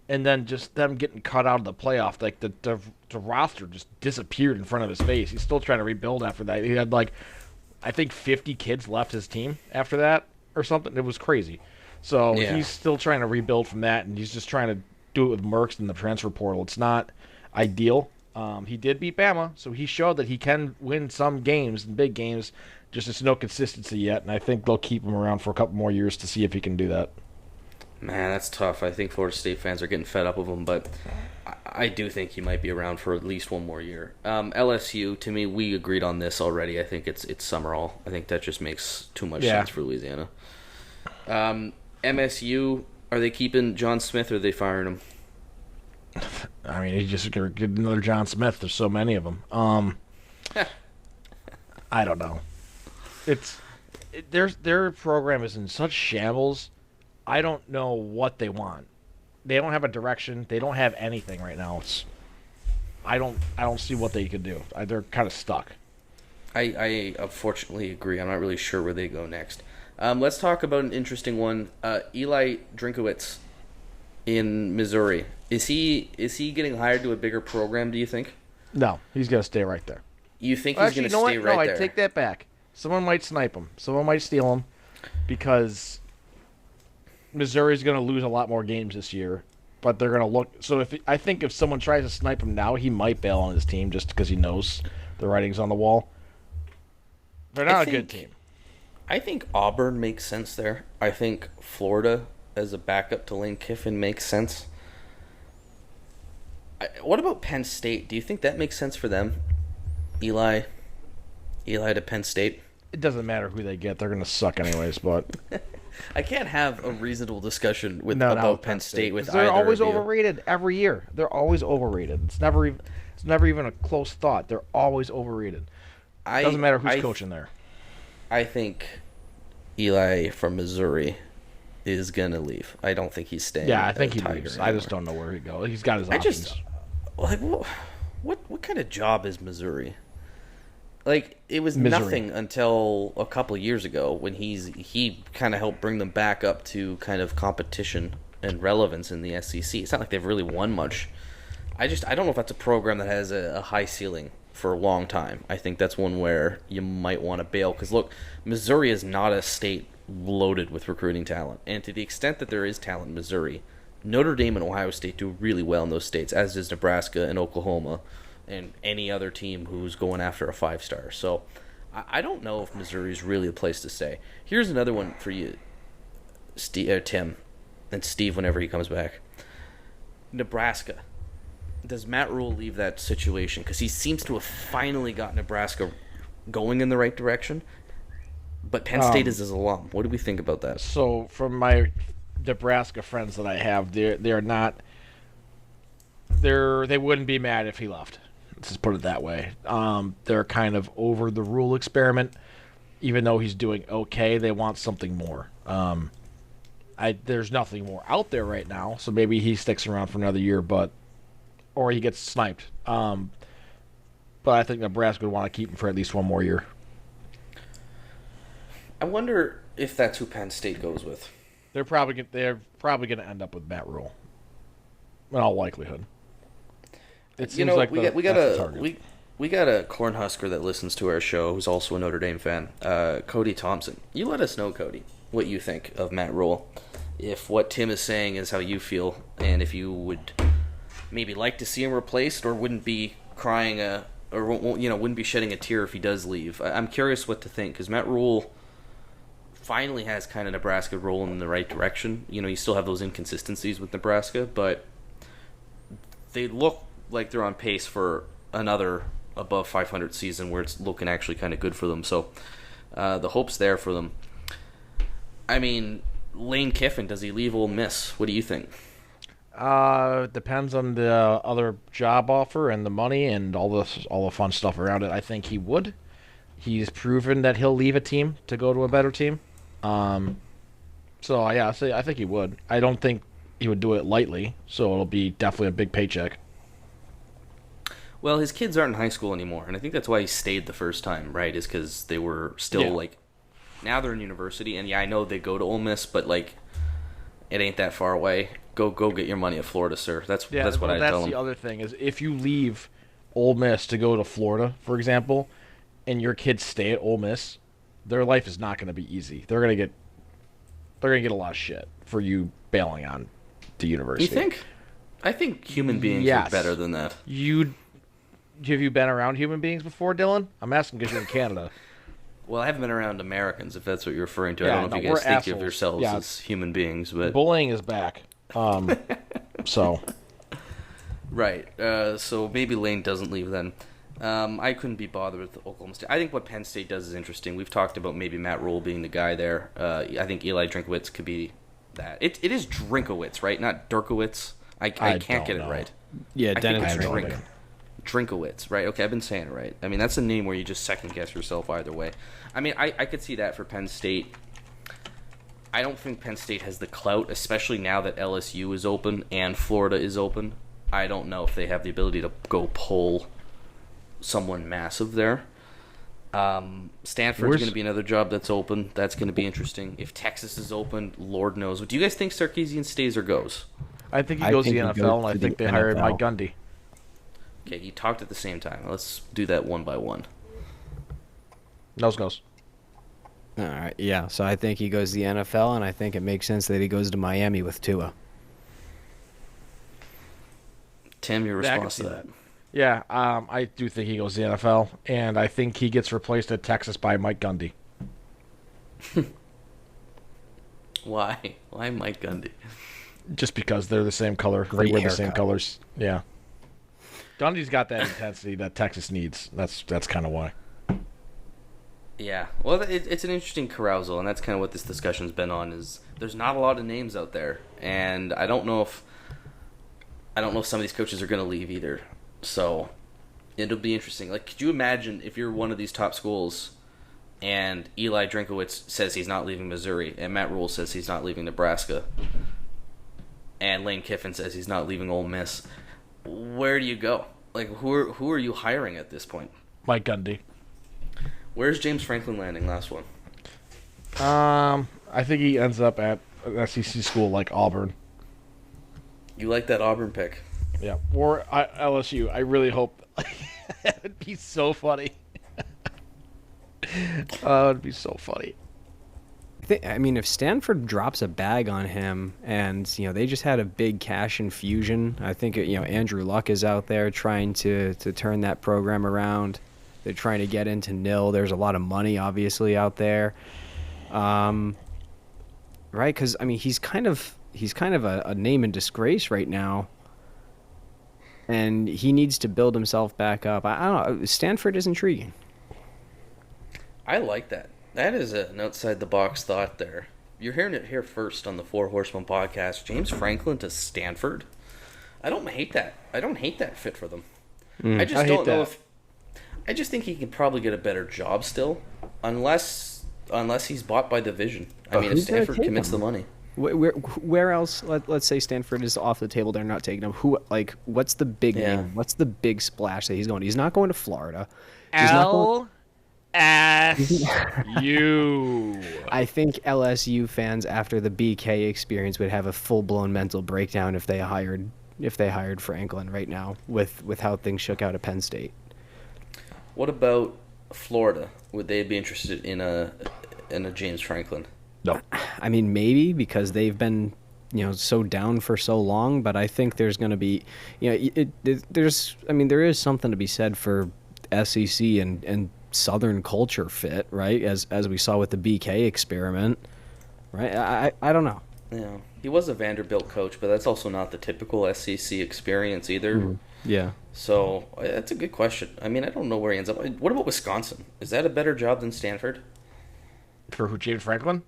And then just them getting cut out of the playoff, like the roster just disappeared in front of his face. He's still trying to rebuild after that. He had I think 50 kids left his team after that, or something. It was crazy. So Yeah. he's still trying to rebuild from that, and he's just trying to do it with Merckx in the transfer portal. It's not ideal. He did beat Bama, so he showed that he can win some games and big games. Just there's no consistency yet, and I think they'll keep him around for a couple more years to see if he can do that. Man, that's tough. I think Florida State fans are getting fed up with him, but I do think he might be around for at least one more year. LSU, to me, we agreed on this already. I think it's Summerall. I think that just makes too much sense for Louisiana. MSU, are they keeping John Smith or are they firing him? I mean, he's just going to get another John Smith. There's so many of them. I don't know. Their program is in such shambles. I don't know what they want. They don't have a direction. They don't have anything right now. I don't see what they could do. They're kind of stuck. I unfortunately agree. I'm not really sure where they go next. Let's talk about an interesting one. Eli Drinkowitz in Missouri. Is he getting hired to a bigger program, do you think? No, he's going to stay right there. You think he's going to stay right there? No, I take that back. Someone might snipe him. Someone might steal him because Missouri's going to lose a lot more games this year. But they're going to look. So I think if someone tries to snipe him now, he might bail on his team just because he knows the writing's on the wall. They're not a good team. I think Auburn makes sense there. I think Florida as a backup to Lane Kiffin makes sense. What about Penn State? Do you think that makes sense for them? Eli to Penn State? It doesn't matter who they get. They're going to suck anyways, but... I can't have a reasonable discussion about Penn State with either they're always of you. Overrated every year. They're always overrated. It's never even a close thought. They're always overrated. It doesn't matter who's coaching there. I think Eli from Missouri is going to leave. I don't think he's staying. Yeah, I think he Tiger leaves. anymore. I just don't know where he goes. He's got his options. What kind of job is Missouri? Like, it was Missouri. nothing until a couple of years ago when he kind of helped bring them back up to kind of competition and relevance in the SEC. It's not like they've really won much. I don't know if that's a program that has a high ceiling for a long time. I think that's one where you might want to bail. Because, look, Missouri is not a state loaded with recruiting talent. And to the extent that there is talent in Missouri, Notre Dame and Ohio State do really well in those states, as does Nebraska and Oklahoma and any other team who's going after a 5-star. So I don't know if Missouri is really a place to stay. Here's another one for you, Tim, and Steve whenever he comes back. Nebraska. Does Matt Rule leave that situation? Because he seems to have finally got Nebraska going in the right direction. But Penn State is his alum. What do we think about that? So from my Nebraska friends that I have, they're not. They wouldn't be mad if he left. Let's just put it that way. They're kind of over the Rule experiment. Even though he's doing okay, they want something more. There's nothing more out there right now, so maybe he sticks around for another year, or he gets sniped. But I think Nebraska would want to keep him for at least one more year. I wonder if that's who Penn State goes with. They're probably going to end up with Matt Rule, in all likelihood. It seems like we got a Cornhusker that listens to our show who's also a Notre Dame fan, Cody Thompson. You let us know, Cody, what you think of Matt Rule. If what Tim is saying is how you feel, and if you would maybe like to see him replaced, or wouldn't be crying wouldn't be shedding a tear if he does leave. I'm curious what to think, because Matt Rule finally has kind of Nebraska rolling in the right direction. You still have those inconsistencies with Nebraska, but they look like they're on pace for another above 500 season where it's looking actually kind of good for them. So the hope's there for them. I mean, Lane Kiffin, does he leave Ole Miss? What do you think? Depends on the other job offer and the money and all the fun stuff around it. I think he would. He's proven that he'll leave a team to go to a better team. So yeah, I think he would. I don't think he would do it lightly, so it'll be definitely a big paycheck. Well, his kids aren't in high school anymore, and I think that's why he stayed the first time, right? Is because they were still now they're in university, and I know they go to Ole Miss, but it ain't that far away. Go get your money at Florida, sir. That's what I tell them. That's the other thing is if you leave Ole Miss to go to Florida, for example, and your kids stay at Ole Miss, their life is not going to be easy. They're going to get they're going to get a lot of shit for you bailing on the university. You think? I think human beings are better than that. Have you been around human beings before, Dylan? I'm asking because you're in Canada. Well, I haven't been around Americans, if that's what you're referring to. Yeah, I don't know if you we're guys think assholes. of yourselves as human beings, but Bullying is back. So right. So maybe Lane doesn't leave then. I couldn't be bothered with Oklahoma State. I think what Penn State does is interesting. We've talked about maybe Matt Rule being the guy there. I think Eli Drinkowitz could be that. It is Drinkowitz, right? Not Dirkowitz. I can't get it right. Yeah, I Dennis think it's Drink. Drinkowitz, right? Okay, I've been saying it right. I mean, that's a name where you just second guess yourself either way. I mean, I could see that for Penn State. I don't think Penn State has the clout, especially now that LSU is open and Florida is open. I don't know if they have the ability to go pull someone massive there. Stanford's going to be another job that's open. That's going to be interesting. If Texas is open, Lord knows. Do you guys think Sarkisian stays or goes? I think he goes to the NFL, and I think they hired Mike Gundy. Okay, you talked at the same time. Let's do that one by one. Nose. All right, yeah. So I think he goes to the NFL, and I think it makes sense that he goes to Miami with Tua. Tim, your Yeah, I can response see to that? Yeah, I do think he goes to the NFL, and I think he gets replaced at Texas by Mike Gundy. Why? Why Mike Gundy? Just because they're the same color. Great they wear the same haircut. colors. Yeah. Gundy's got that intensity that Texas needs. That's kind of why. Yeah, well, it's an interesting carousal, and that's kind of what this discussion's been on. Is there's not a lot of names out there, and I don't know if some of these coaches are going to leave either. So it'll be interesting. Like, could you imagine if you're one of these top schools, and Eli Drinkowitz says he's not leaving Missouri, and Matt Rule says he's not leaving Nebraska, and Lane Kiffin says he's not leaving Ole Miss? Where do you go? Like, who are you hiring at this point? Mike Gundy. Where's James Franklin landing? Last one. I think he ends up at an SEC school like Auburn. You like that Auburn pick? Yeah, or LSU. I really hope. That would be so funny. That would be so funny. I mean, if Stanford drops a bag on him, and they just had a big cash infusion. I think Andrew Luck is out there trying to turn that program around. They're trying to get into nil. There's a lot of money, obviously, out there, right? Because I mean, he's kind of a name in disgrace right now, and he needs to build himself back up. I don't know. Stanford is intriguing. I like that. That is an outside-the-box thought there. You're hearing it here first on the Four Horsemen podcast. James Franklin to Stanford. I don't hate that. I don't hate that fit for them. I just don't know if... I just think he could probably get a better job still, unless he's bought by the Vision. I mean, if Stanford commits the money. Where else? Let's say Stanford is off the table. They're not taking him. What's the big name? What's the big splash that he's going? He's not going to Florida. LSU. I think LSU fans after the BK experience would have a full-blown mental breakdown if they hired Franklin right now with how things shook out at Penn State. What about Florida? Would they be interested in a James Franklin? No. I mean, maybe because they've been so down for so long, but I think there's going to be there is something to be said for SEC and Southern culture fit, right? As we saw with the BK experiment, right? I don't know. Yeah, he was a Vanderbilt coach, but that's also not the typical SEC experience either. Yeah. So that's a good question. I mean, I don't know where he ends up. What about Wisconsin? Is that a better job than Stanford? For who? James Franklin?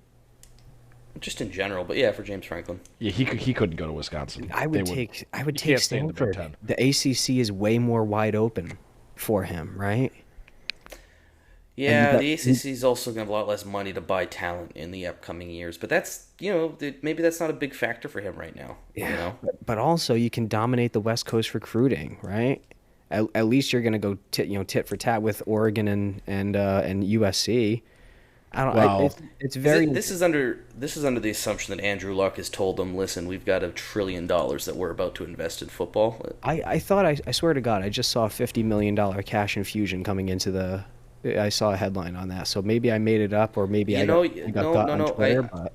Just in general, but yeah, for James Franklin. Yeah, he couldn't go to Wisconsin. I would take stay in the Big Stanford. Ten. The ACC is way more wide open for him, right? Yeah, the ACC is also going to have a lot less money to buy talent in the upcoming years, but that's maybe that's not a big factor for him right now. Yeah, but also you can dominate the West Coast recruiting, right? At least you're going to go tit for tat with Oregon and USC. I don't. Wow. It's very. This is under the assumption that Andrew Luck has told them, listen, we've got $1 trillion that we're about to invest in football. I swear to God, I just saw a $50 million cash infusion coming into the. I saw a headline on that, so maybe I made it up, or maybe I got caught on Twitter. But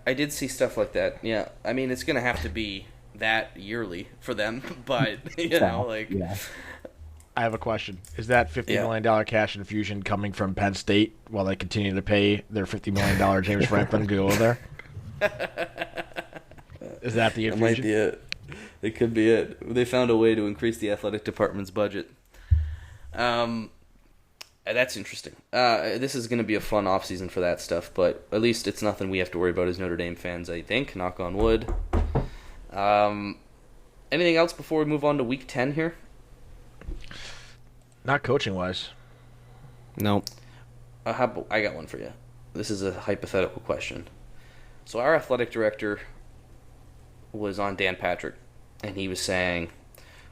I did see stuff like that. Yeah, I mean, it's gonna have to be that yearly for them, but Yeah. I have a question. Is that $50 million cash infusion coming from Penn State while they continue to pay their $50 million James Franklin to go there? Is that the That might infusion? be it. It could be it. They found a way to increase the athletic department's budget. That's interesting. This is going to be a fun offseason for that stuff, but at least it's nothing we have to worry about as Notre Dame fans, I think. Knock on wood. Anything else before we move on to Week 10 here? Not coaching-wise. Nope. I got one for you. This is a hypothetical question. So our athletic director was on Dan Patrick, and he was saying,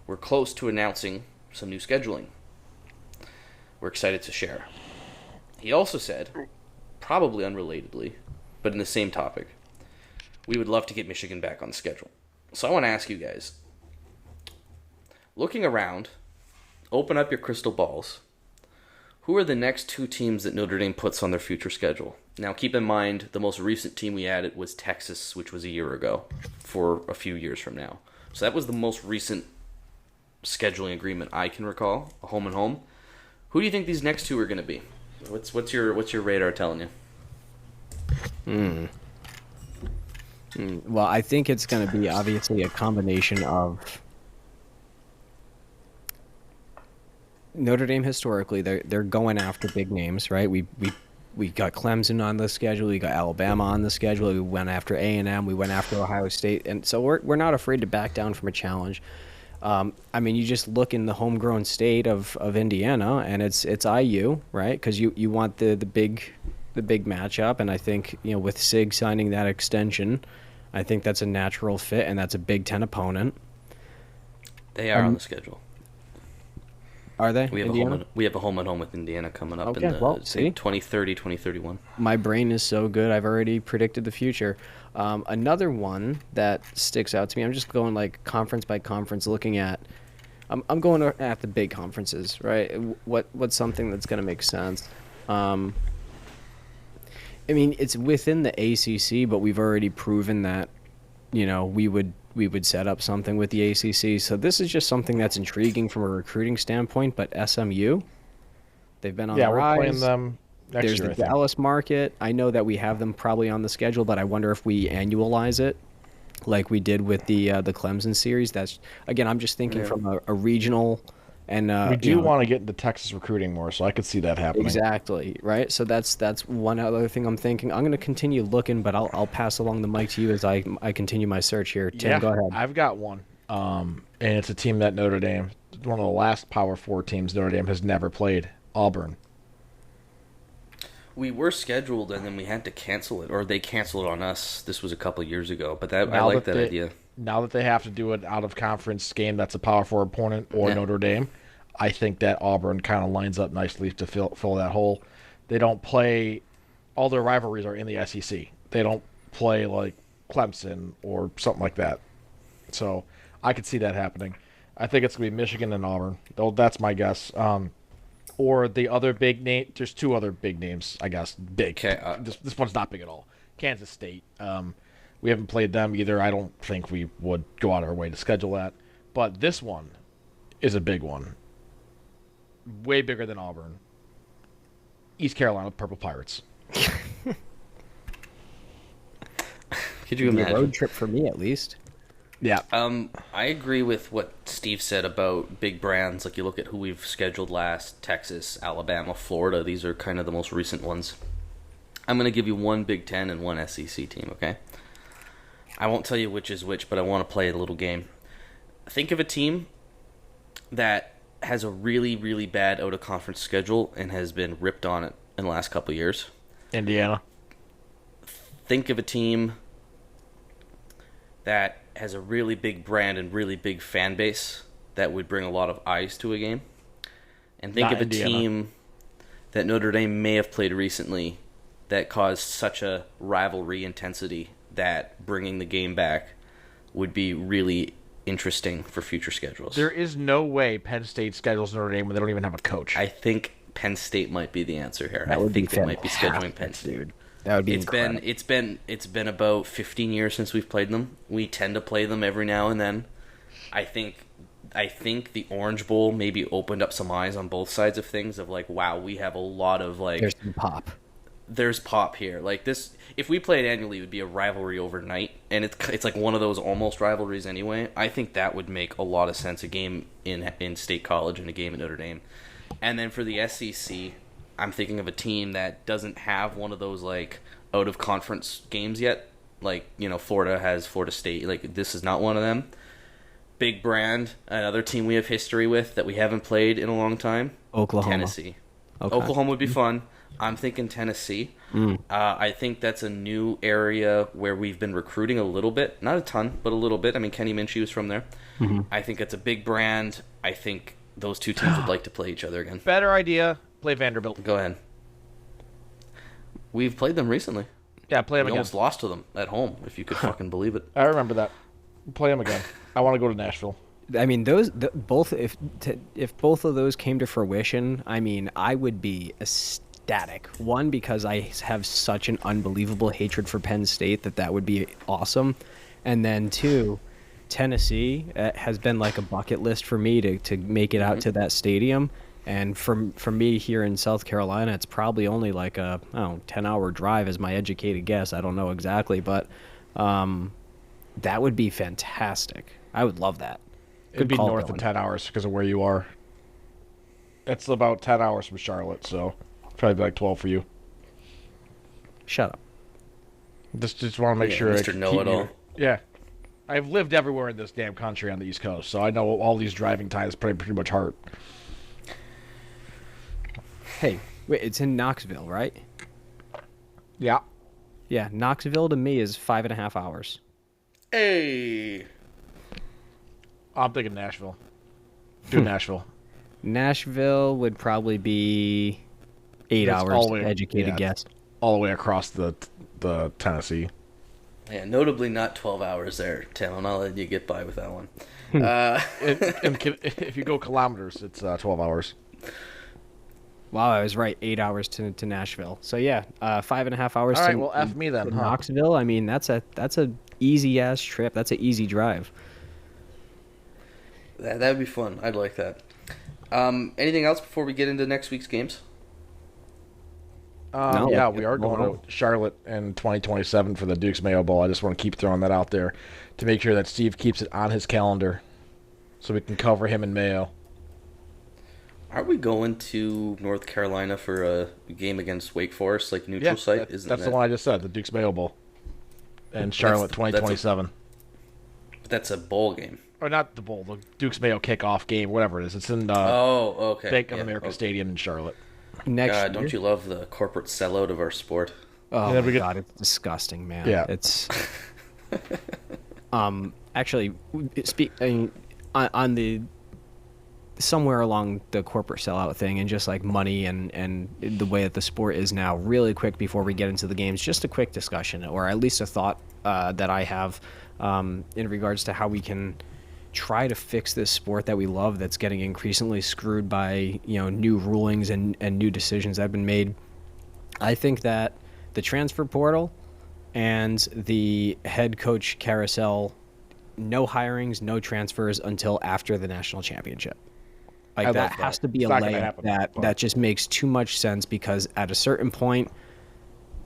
we're close to announcing some new scheduling. We're excited to share. He also said, probably unrelatedly, but in the same topic, we would love to get Michigan back on the schedule. So I want to ask you guys, looking around, open up your crystal balls. Who are the next two teams that Notre Dame puts on their future schedule? Now, keep in mind, the most recent team we added was Texas, which was a year ago, for a few years from now. So that was the most recent scheduling agreement I can recall, a home and home. Who do you think these next two are going to be? What's your radar telling you? Well, I think it's going to be obviously a combination of Notre Dame historically. They're going after big names, right? We got Clemson on the schedule. We got Alabama on the schedule. We went after A&M. We went after Ohio State, and so we're not afraid to back down from a challenge. I mean, you just look in the homegrown state of Indiana, and it's IU, right? Because you want the big matchup, and I think with Sig signing that extension, I think that's a natural fit, and that's a Big Ten opponent. They are on the schedule. Are they? We have a home and home with Indiana coming up in the 2030, 2031. My brain is so good. I've already predicted the future. Another one that sticks out to me. I'm just going like conference by conference, looking at. I'm going at the big conferences, right? What's something that's going to make sense? I mean, it's within the ACC, but we've already proven that, we would set up something with the ACC. So this is just something that's intriguing from a recruiting standpoint. But SMU, they've been on the rise. Yeah, we're playing them next There's year. the Dallas market. I know that we have them probably on the schedule, but I wonder if we annualize it like we did with the Clemson series. That's, again, I'm just thinking from a regional. And we do want to get into Texas recruiting more, so I could see that happening. Exactly, right? So that's one other thing I'm thinking. I'm going to continue looking, but I'll pass along the mic to you as I continue my search here. Tim, go ahead. I've got one, and it's a team that Notre Dame, one of the last Power 4 teams Notre Dame has never played, Auburn. We were scheduled, and then we had to cancel it, or they canceled on us. This was a couple of years ago, but I like that idea. Now that they have to do an out-of-conference game that's a Power 4 opponent or Notre Dame, I think that Auburn kind of lines up nicely to fill that hole. They don't play – all their rivalries are in the SEC. They don't play like Clemson or something like that. So I could see that happening. I think it's going to be Michigan and Auburn. That's my guess. Or the other big name – there's two other big names, I guess. Big. Okay, this one's not big at all. Kansas State. We haven't played them either. I don't think we would go out of our way to schedule that. But this one is a big one. Way bigger than Auburn. East Carolina Purple Pirates. Could you imagine? A road trip for me, at least. Yeah. I agree with what Steve said about big brands. Like, you look at who we've scheduled last: Texas, Alabama, Florida. These are kind of the most recent ones. I'm going to give you one Big Ten and one SEC team, okay? I won't tell you which is which, but I want to play a little game. Think of a team that has a really, really bad out-of-conference schedule and has been ripped on it in the last couple of years. Indiana. Think of a team that has a really big brand and really big fan base that would bring a lot of eyes to a game. And think of a team that Notre Dame may have played recently that caused such a rivalry intensity that bringing the game back would be really interesting for future schedules. There is no way Penn State schedules Notre Dame when they don't even have a coach. I think Penn State might be the answer here. That would think be they might be scheduling Penn State. Dude. That would be It's incredible. it's been about 15 years since we've played them. We tend to play them every now and then. I think the Orange Bowl maybe opened up some eyes on both sides of things of like, wow, we have a lot of like There's some pop. there's pop here. Like this, if we played annually, it would be a rivalry overnight, and it's like one of those almost rivalries anyway. I think that would make a lot of sense. A game in State College and a game at Notre Dame, and then for the SEC, I'm thinking of a team that doesn't have one of those like out of conference games yet. Like, you know, Florida has Florida State. Like, this is not one of them. Big brand, another team we have history with that we haven't played in a long time. Oklahoma. Tennessee. Okay. Oklahoma would be fun. I'm thinking Tennessee. I think that's a new area where we've been recruiting a little bit. Not a ton, but a little bit. I mean, Kenny Minshew's from there. I think it's a big brand. I think those two teams would like to play each other again. Better idea. Play Vanderbilt. Go ahead. We've played them recently. Yeah, play them We again. almost lost to them at home, if you could fucking believe it. I remember that. Play them again. I want to go to Nashville. I mean, both if both of those came to fruition, I mean, I would be ecstatic. One, because I have such an unbelievable hatred for Penn State that would be awesome, and then two, Tennessee has been like a bucket list for me to make it out to that stadium. And for me here in South Carolina, it's probably only like a 10-hour drive is my educated guess. I don't know exactly, but that would be fantastic. I would love that. It'd be call, north Dylan. of 10 hours because of where you are. It's about 10 hours from Charlotte, so probably be like 12 for you. Shut up. Just want to make Yeah, sure. Mr. Know-it-all. Yeah. I've lived everywhere in this damn country on the East Coast, so I know all these driving times pretty much hard. Hey, wait, it's in Knoxville, right? Yeah. Yeah, Knoxville to me is 5.5 hours. Hey! I'm thinking Nashville. Do Nashville. Nashville would probably be 8 It's hours, all the way- educated yeah, guess. All the way across the Tennessee. Yeah, notably not 12 hours there, Tim. I'll let you get by with that one. If you go kilometers, it's 12 hours. Wow, I was right. 8 hours to Nashville. So yeah, 5.5 hours. All right, to, well, F me then, to huh? Knoxville. I mean, that's a easy ass trip. That's an easy drive. That would be fun. I'd like that. Anything else before we get into next week's games? No, Yeah, let's we get are going going to Charlotte in 2027 for the Duke's Mayo Bowl. I just want to keep throwing that out there to make sure that Steve keeps it on his calendar so we can cover him in Mayo. Aren't we going to North Carolina for a game against Wake Forest, like neutral site? Isn't that's that, the one I just said, the Duke's Mayo Bowl. And Charlotte 2027. That's a bowl game. Or not the bowl, the Duke's Mayo kickoff game, whatever it is. It's in Oh, okay. Bank of Yeah, America okay. Stadium in Charlotte. Next God, year. don't you love the corporate sellout of our sport? Oh And then my we get- god, it's disgusting, man. Yeah. It's actually on the somewhere along the corporate sellout thing and just like money and the way that the sport is now, really quick before we get into the games, just a quick discussion or at least a thought that I have in regards to how we can try to fix this sport that we love that's getting increasingly screwed by new rulings and new decisions that have been made. I think that the transfer portal and the head coach carousel, no hirings, no transfers until after the national championship. I Like love that that. has to be It's a not gonna layup happen, that but- that just makes too much sense, because at a certain point,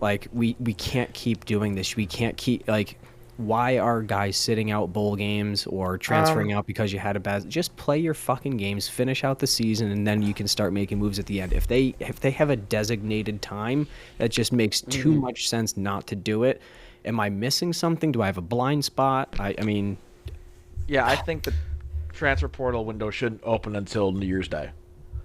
like we can't keep doing this. We can't keep like, why are guys sitting out bowl games or transferring out because you had a bad? Just play your fucking games, finish out the season, and then you can start making moves at the end. If they have a designated time, that just makes too much sense not to do it. Am I missing something? Do I have a blind spot? I mean, Yeah, I think the transfer portal window shouldn't open until New Year's Day.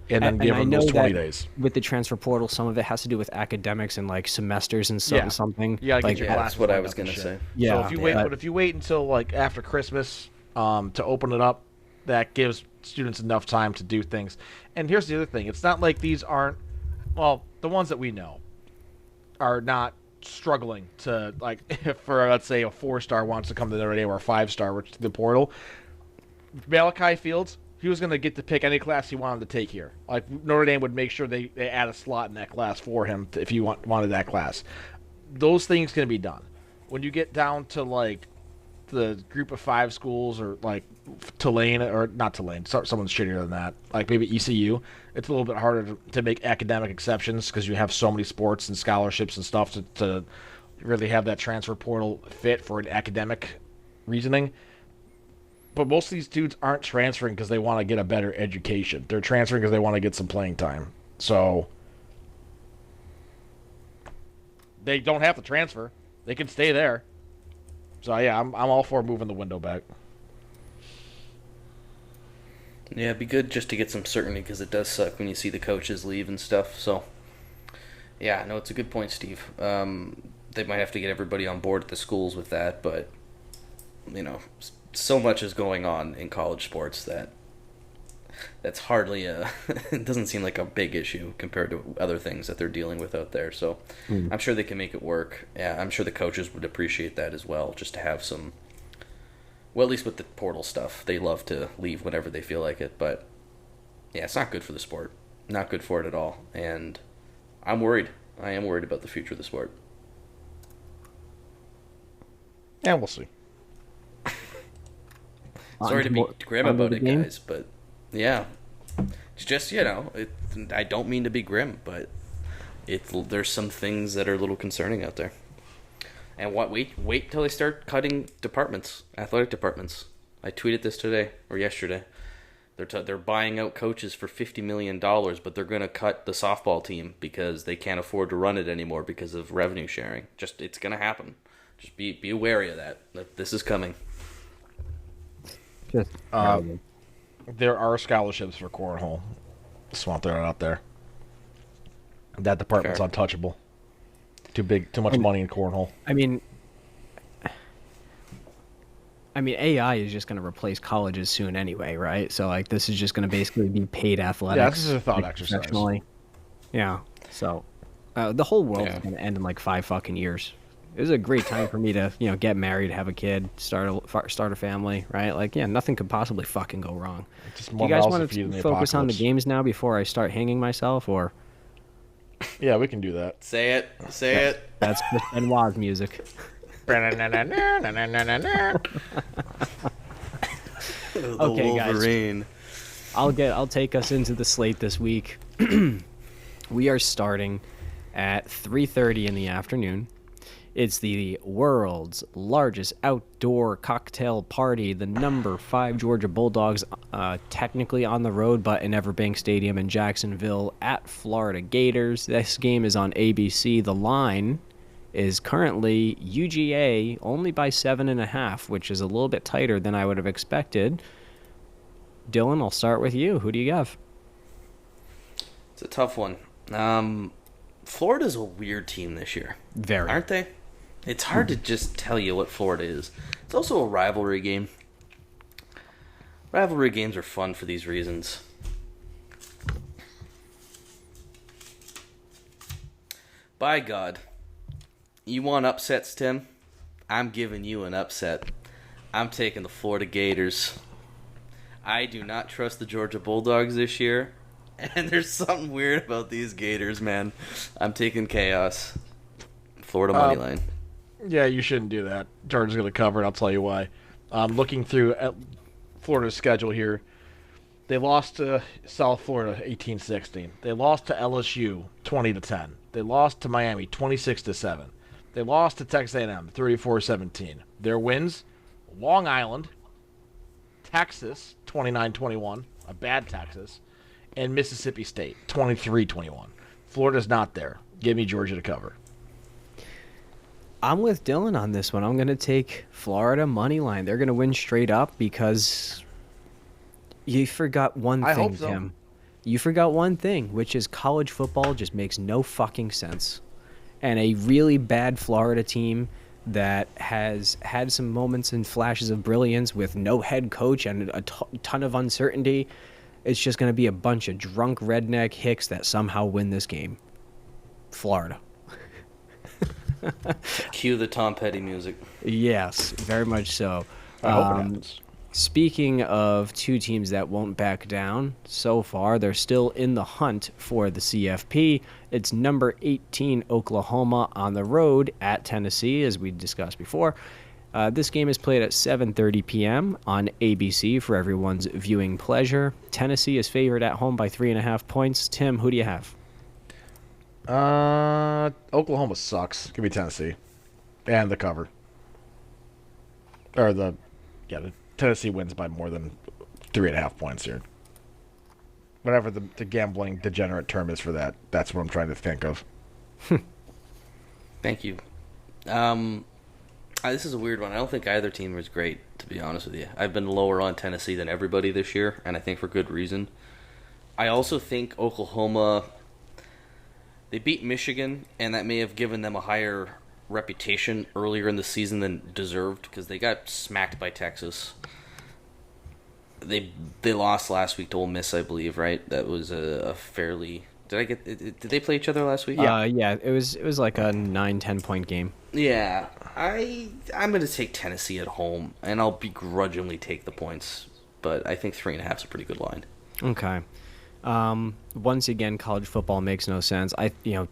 And then and give I them know those 20 that days. with the transfer portal, some of it has to do with academics and like semesters and Yeah. something. You gotta get like, your Yeah, classes that's what I lined was up and gonna shit. say. Yeah, So if you wait, but- but if you wait until like after Christmas to open it up, that gives students enough time to do things. And here's the other thing: it's not like these aren't, well, the ones that we know are not struggling to, like, if for let's say a 4-star wants to come to Notre Dame or a 5-star, which to the portal. Malachi Fields, he was going to get to pick any class he wanted to take here. Like, Notre Dame would make sure they add a slot in that class for him if he wanted that class. those things can be done. When you get down to like the group of 5 schools, or like Tulane, or not Tulane, someone's shittier than that, like maybe ECU, it's a little bit harder to make academic exceptions because you have so many sports and scholarships and stuff to really have that transfer portal fit for an academic reasoning. But most of these dudes aren't transferring because they want to get a better education. They're transferring because they want to get some playing time. So they don't have to transfer. They can stay there. So yeah, I'm all for moving the window back. Yeah, it'd be good just to get some certainty because it does suck when you see the coaches leave and stuff. So, yeah, no, it's a good point, Steve. They might have to get everybody on board at the schools with that, but, you know, so much is going on in college sports that's hardly it doesn't seem like a big issue compared to other things that they're dealing with out there. So I'm sure they can make it work. Yeah, I'm sure the coaches would appreciate that as well, just to have some, well, at least with the portal stuff, they love to leave whenever they feel like it. But yeah, it's not good for the sport. Not good for it at all. And I'm worried. I am worried about the future of the sport. Yeah, we'll see. Sorry to be grim about it, guys, but yeah, it's just, you know, I don't mean to be grim, but there's some things that are a little concerning out there. And wait till they start cutting departments, athletic departments. I tweeted this today or yesterday. They're buying out coaches for $50 million, but they're going to cut the softball team because they can't afford to run it anymore because of revenue sharing. It's going to happen. Just be wary of that this is coming. Just there are scholarships for cornhole. Just want to throw it out there. That department's Fair. untouchable. Too much money in cornhole. I mean, AI is just going to replace colleges soon anyway, right? So, like, this is just going to basically be paid athletics. Yeah, this is a thought like, exercise. professionally. Yeah. So, the whole world Yeah. is going to end in like 5 fucking years. It was a great time for me to, get married, have a kid, start a family, right? Like, yeah, nothing could possibly fucking go wrong. Just Do more you guys mouths want to feed in to the focus on the apocalypse. games now before I start hanging myself, or Yeah, we can do that. Say it. Say it. that's Chris Benoit's music? The Okay, guys. Wolverine. I'll take us into the slate this week. We are starting at 3:30 in the afternoon. It's the world's largest outdoor cocktail party. The number 5 Georgia Bulldogs, technically on the road, but in Everbank Stadium in Jacksonville at Florida Gators. This game is on ABC. The line is currently UGA only by 7.5, which is a little bit tighter than I would have expected. Dylan, I'll start with you. Who do you have? It's a tough one. Florida's a weird team this year. Very. Aren't they? It's hard to just tell you what Florida is. It's also a rivalry game. Rivalry games are fun for these reasons. By God. You want upsets, Tim? I'm giving you an upset. I'm taking the Florida Gators. I do not trust the Georgia Bulldogs this year. And there's something weird about these Gators, man. I'm taking chaos. Florida money line. Yeah, you shouldn't do that. Georgia's going to cover it. I'll tell you why. Looking through at Florida's schedule here, they lost to South Florida 18-16. They lost to LSU 20-10. They lost to Miami 26-7. They lost to Texas A&M 34-17. Their wins: Long Island, Texas 29-21, a bad Texas, and Mississippi State 23-21. Florida's not there. Give me Georgia to cover. I'm with Dylan on this one. I'm going to take Florida money line. They're going to win straight up because you forgot one I thing, hope so. Tim. You forgot one thing, which is college football just makes no fucking sense. And a really bad Florida team that has had some moments and flashes of brilliance with no head coach and a ton of uncertainty, it's just going to be a bunch of drunk redneck hicks that somehow win this game. Florida. Cue the Tom Petty music. Yes, very much so. I hope it happens. Speaking of two teams that won't back down, so far they're still in the hunt for the CFP. It's number 18 Oklahoma on the road at Tennessee, as we discussed before. This game is played at 7:30 p.m. on ABC for everyone's viewing pleasure. Tennessee is favored at home by 3.5 points. Tim, who do you have? Oklahoma sucks. Give me Tennessee, and the cover. The Tennessee wins by more than 3.5 points here. Whatever the gambling degenerate term is for that, that's what I'm trying to think of. Thank you. This is a weird one. I don't think either team was great, to be honest with you. I've been lower on Tennessee than everybody this year, and I think for good reason. I also think Oklahoma, they beat Michigan, and that may have given them a higher reputation earlier in the season than deserved, because they got smacked by Texas. They lost last week to Ole Miss, I believe, right? That was a fairly... Did they play each other last week? Yeah. It was like a 9-10 point game. Yeah, I'm going to take Tennessee at home, and I'll begrudgingly take the points, but I think 3.5 is a pretty good line. Okay. Once again, college football makes no sense.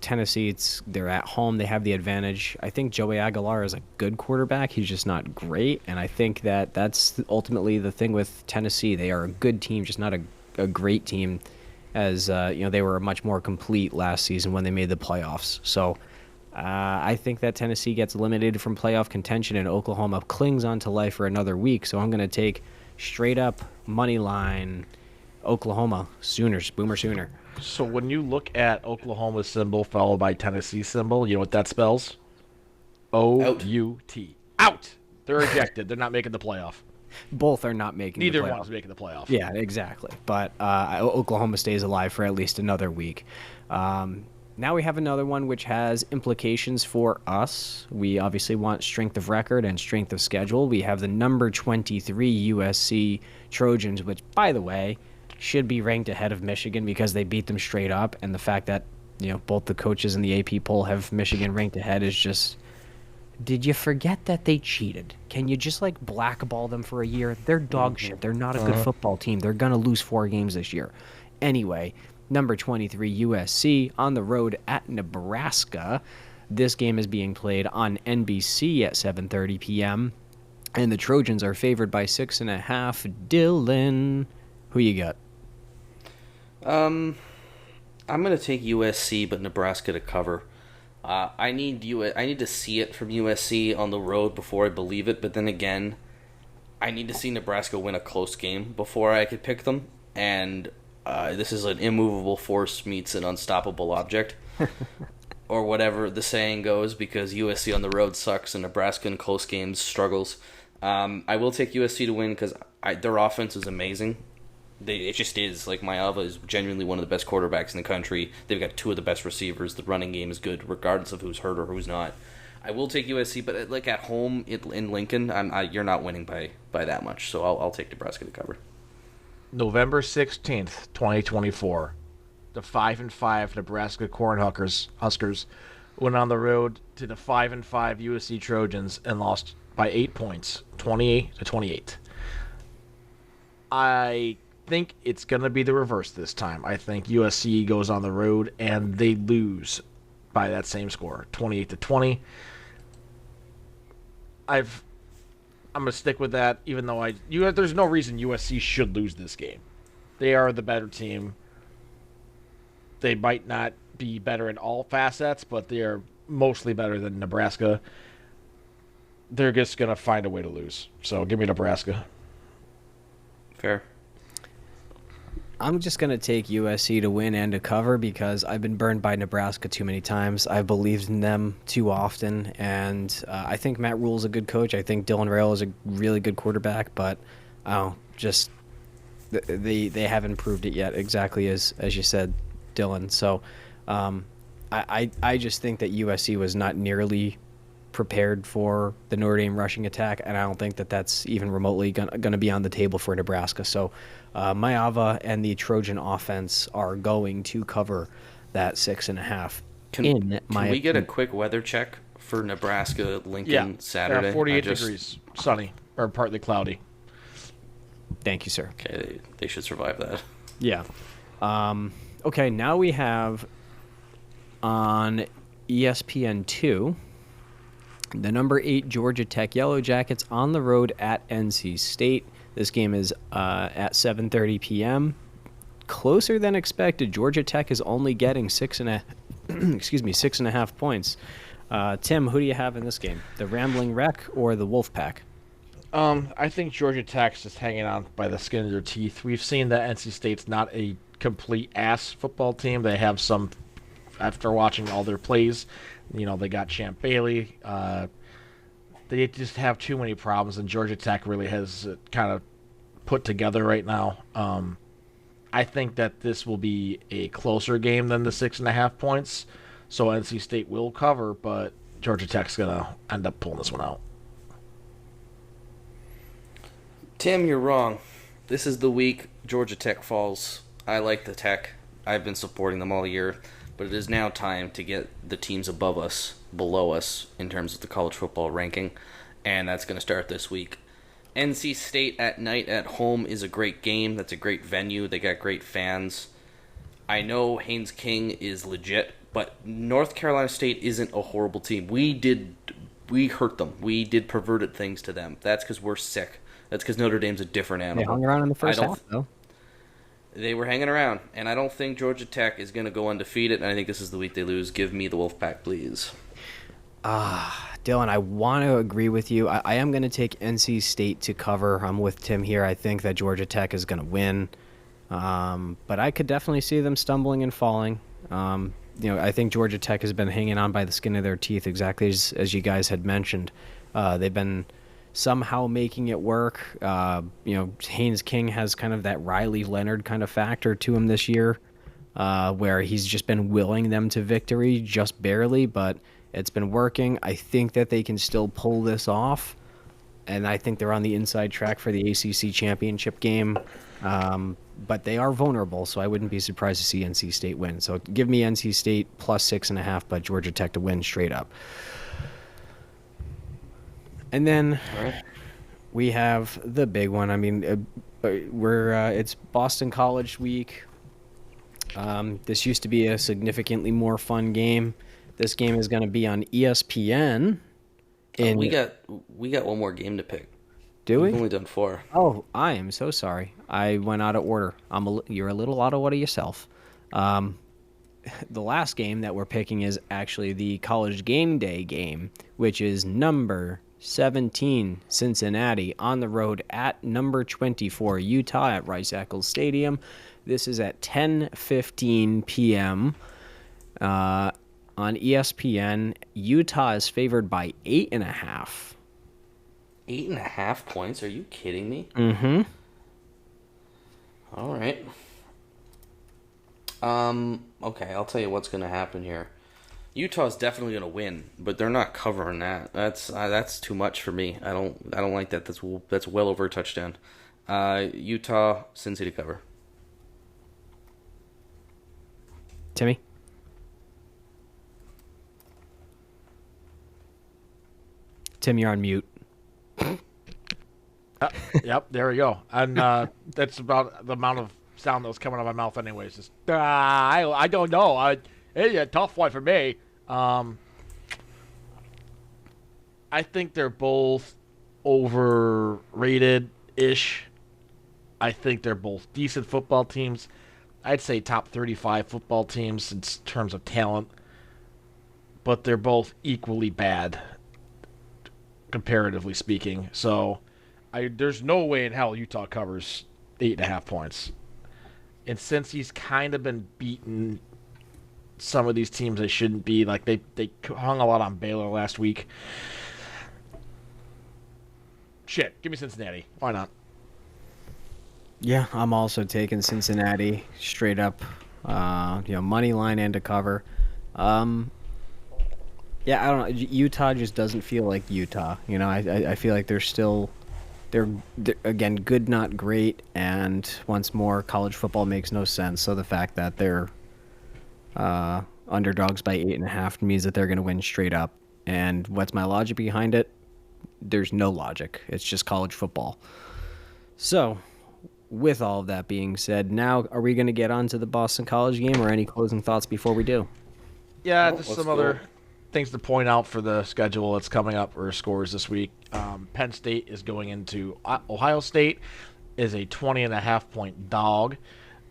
Tennessee, they're at home. They have the advantage. I think Joey Aguilar is a good quarterback. He's just not great, and I think that's ultimately the thing with Tennessee. They are a good team, just not a great team, as they were much more complete last season when they made the playoffs. So I think that Tennessee gets eliminated from playoff contention, and Oklahoma clings on to life for another week. So I'm going to take straight up money line Oklahoma Sooners, Boomer Sooner. So when you look at Oklahoma's symbol followed by Tennessee's symbol, you know what that spells? O-U-T. Out. They're ejected. They're not making the playoff. Both are not making the playoff. Neither one's making the playoff. Yeah, exactly. But Oklahoma stays alive for at least another week. Now we have another one which has implications for us. We obviously want strength of record and strength of schedule. We have the number 23 USC Trojans, which, by the way, should be ranked ahead of Michigan because they beat them straight up. And the fact that, both the coaches in the AP poll have Michigan ranked ahead is just... Did you forget that they cheated? Can you just, blackball them for a year? They're dog shit. They're not a good football team. They're going to lose 4 games this year. Anyway, number 23 USC on the road at Nebraska. This game is being played on NBC at 7:30 p.m. And the Trojans are favored by 6.5. Dylan, who you got? I'm going to take USC, but Nebraska to cover. I need to see it from USC on the road before I believe it, but then again, I need to see Nebraska win a close game before I could pick them, and this is an immovable force meets an unstoppable object, or whatever the saying goes, because USC on the road sucks and Nebraska in close games struggles. I will take USC to win because their offense is amazing. It just is. Maeva is genuinely one of the best quarterbacks in the country. They've got 2 of the best receivers. The running game is good, regardless of who's hurt or who's not. I will take USC, but at home in Lincoln, you're not winning by that much. So I'll take Nebraska to cover. November 16th, 2024. The 5-5 Nebraska Cornhuskers went on the road to the 5-5 USC Trojans and lost by 8 points, 28-28. I think it's going to be the reverse this time. I think USC goes on the road and they lose by that same score, 28-20. I'm going to stick with that, even though there's no reason USC should lose this game. They are the better team. They might not be better in all facets, but they are mostly better than Nebraska. They're just going to find a way to lose. So give me Nebraska. Fair. I'm just going to take USC to win and to cover because I've been burned by Nebraska too many times. I've believed in them too often, and I think Matt Rule's a good coach. I think Dylan Rail is a really good quarterback, but they haven't proved it yet, exactly as you said, Dylan. So I just think that USC was not nearly prepared for the Notre Dame rushing attack, and I don't think that that's even remotely going to be on the table for Nebraska. So Maeva and the Trojan offense are going to cover that 6.5. Can we get a quick weather check for Nebraska Lincoln Saturday? 48 degrees, sunny or partly cloudy. Thank you, sir. Okay, they should survive that. Yeah. Okay, now we have on ESPN2 the number 8 Georgia Tech Yellow Jackets on the road at NC State. This game is at 7:30 p.m. Closer than expected. Georgia Tech is only getting 6.5 points. Tim, who do you have in this game? The Rambling Wreck or the Wolfpack? I think Georgia Tech's just hanging on by the skin of their teeth. We've seen that NC State's not a complete ass football team. They have some, after watching all their plays, they got Champ Bailey. They just have too many problems, and Georgia Tech really has it kind of put together right now. I think that this will be a closer game than the 6.5 points, so NC State will cover, but Georgia Tech's going to end up pulling this one out. Tim, you're wrong. This is the week Georgia Tech falls. I like the Tech. I've been supporting them all year, but it is now time to get the teams above us, below us, in terms of the college football ranking, and that's going to start this week. NC State at night at home is a great game. That's a great venue. They got great fans. I know Haynes King is legit, but North Carolina State isn't a horrible team. We hurt them. We did perverted things to them. That's because we're sick. That's because Notre Dame's a different animal. They hung around in the first half, though. They were hanging around, and I don't think Georgia Tech is going to go undefeated, and I think this is the week they lose. Give me the Wolfpack, please. Dylan, I want to agree with you. I am going to take NC State to cover. I'm with Tim here. I think that Georgia Tech is going to win, but I could definitely see them stumbling and falling. I think Georgia Tech has been hanging on by the skin of their teeth, exactly as you guys had mentioned. They've been somehow making it work. Haynes King has kind of that Riley Leonard kind of factor to him this year, where he's just been willing them to victory just barely, but it's been working. I think that they can still pull this off, and I think they're on the inside track for the ACC championship game. But they are vulnerable, so I wouldn't be surprised to see NC State win. So give me NC State plus 6.5, but Georgia Tech to win straight up. And then we have the big one. I mean, it's Boston College week. This used to be a significantly more fun game. This game is going to be on ESPN. We got one more game to pick. Do we? We've only done 4. Oh, I am so sorry. I went out of order. You're a little out of order yourself. The last game that we're picking is actually the College Game Day game, which is number 17 Cincinnati on the road at number 24 Utah at Rice-Eccles Stadium. This is at 10:15 p.m. On ESPN. Utah is favored by 8.5. 8.5 points? Are you kidding me? Mm-hmm. All right. Okay, I'll tell you what's going to happen here. Utah's definitely going to win, but they're not covering that. That's too much for me. I don't like that. That's well over a touchdown. Utah, Cincy to cover. Timmy? Tim, you're on mute. Yep, there we go. And that's about the amount of sound that was coming out of my mouth anyways. Just, I don't know. It's a tough one for me. I think they're both overrated-ish. I think they're both decent football teams. I'd say top 35 football teams in terms of talent. But they're both equally bad, comparatively speaking. So there's no way in hell Utah covers 8.5 points. And since he's kind of been beaten some of these teams they shouldn't be, like they hung a lot on Baylor last week. Shit, give me Cincinnati. Why not? Yeah, I'm also taking Cincinnati straight up, money line and to cover. Yeah, I don't know. Utah just doesn't feel like Utah. I feel like they're again good, not great. And once more, college football makes no sense. So the fact that they're underdogs by 8.5 means that they're going to win straight up. And what's my logic behind it? There's no logic. It's just college football. So with all of that being said, now are we going to get on to the Boston College game, or any closing thoughts before we do? Yeah, Oh, just let's some go. other things to point out for the schedule that's coming up or scores this week. Penn State is going into Ohio State is a 20.5-point dog.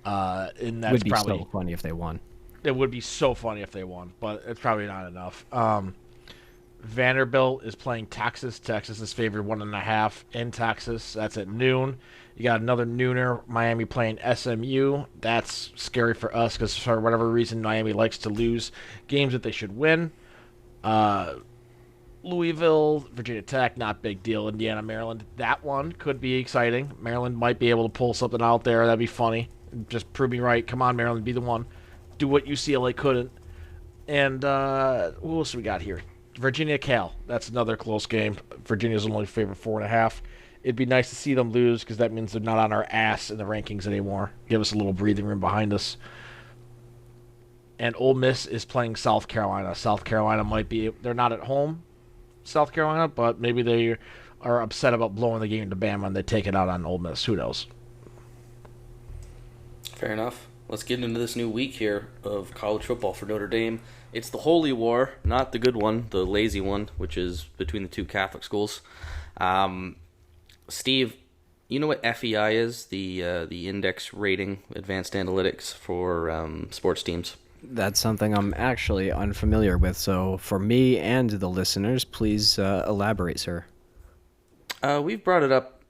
And that's Would be probably so funny if they won. it would be so funny if they won, but it's probably not enough. Vanderbilt is playing Texas. Texas is favored 1.5 in Texas. That's at noon. You got another nooner. Miami playing SMU. That's scary for us because for whatever reason Miami likes to lose games that they should win. Louisville, Virginia Tech, not big deal. Indiana, Maryland. That one could be exciting. Maryland might be able to pull something out there. That'd be funny. Just prove me right. Come on, Maryland, be the one. Do what UCLA couldn't. And who else we got here? Virginia, Cal. That's another close game. Virginia's only favored 4.5. It'd be nice to see them lose because that means they're not on our ass in the rankings anymore. Give us a little breathing room behind us. And Ole Miss is playing South Carolina. South Carolina might be... They're not at home, South Carolina, but maybe they are upset about blowing the game to Bama and they take it out on Ole Miss. Who knows? Fair enough. Let's get into this new week here of college football for Notre Dame. It's the Holy War, not the good one, the lazy one, which is between the two Catholic schools. Steve, you know what FEI is? The index rating, advanced analytics for sports teams. That's something I'm actually unfamiliar with. So for me and the listeners, please elaborate, sir. We've brought it up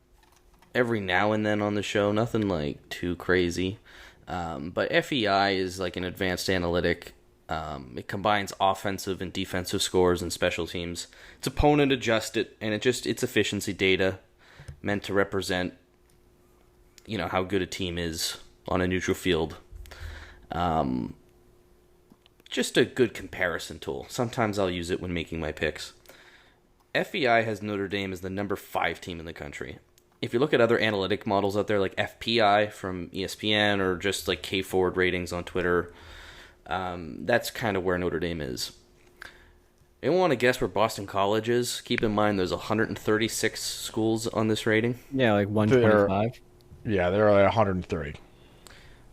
every now and then on the show. Nothing like too crazy. But FEI is like an advanced analytic. It combines offensive and defensive scores and special teams. It's opponent adjusted, and it's efficiency data meant to represent, how good a team is on a neutral field. Just a good comparison tool. Sometimes I'll use it when making my picks. FEI has Notre Dame as the number 5 team in the country. If you look at other analytic models out there like FPI from ESPN or just like K-Forward ratings on Twitter, that's kind of where Notre Dame is. Anyone want to guess where Boston College is? Keep in mind there's 136 schools on this rating. Yeah, like 125. Yeah, they're at 130.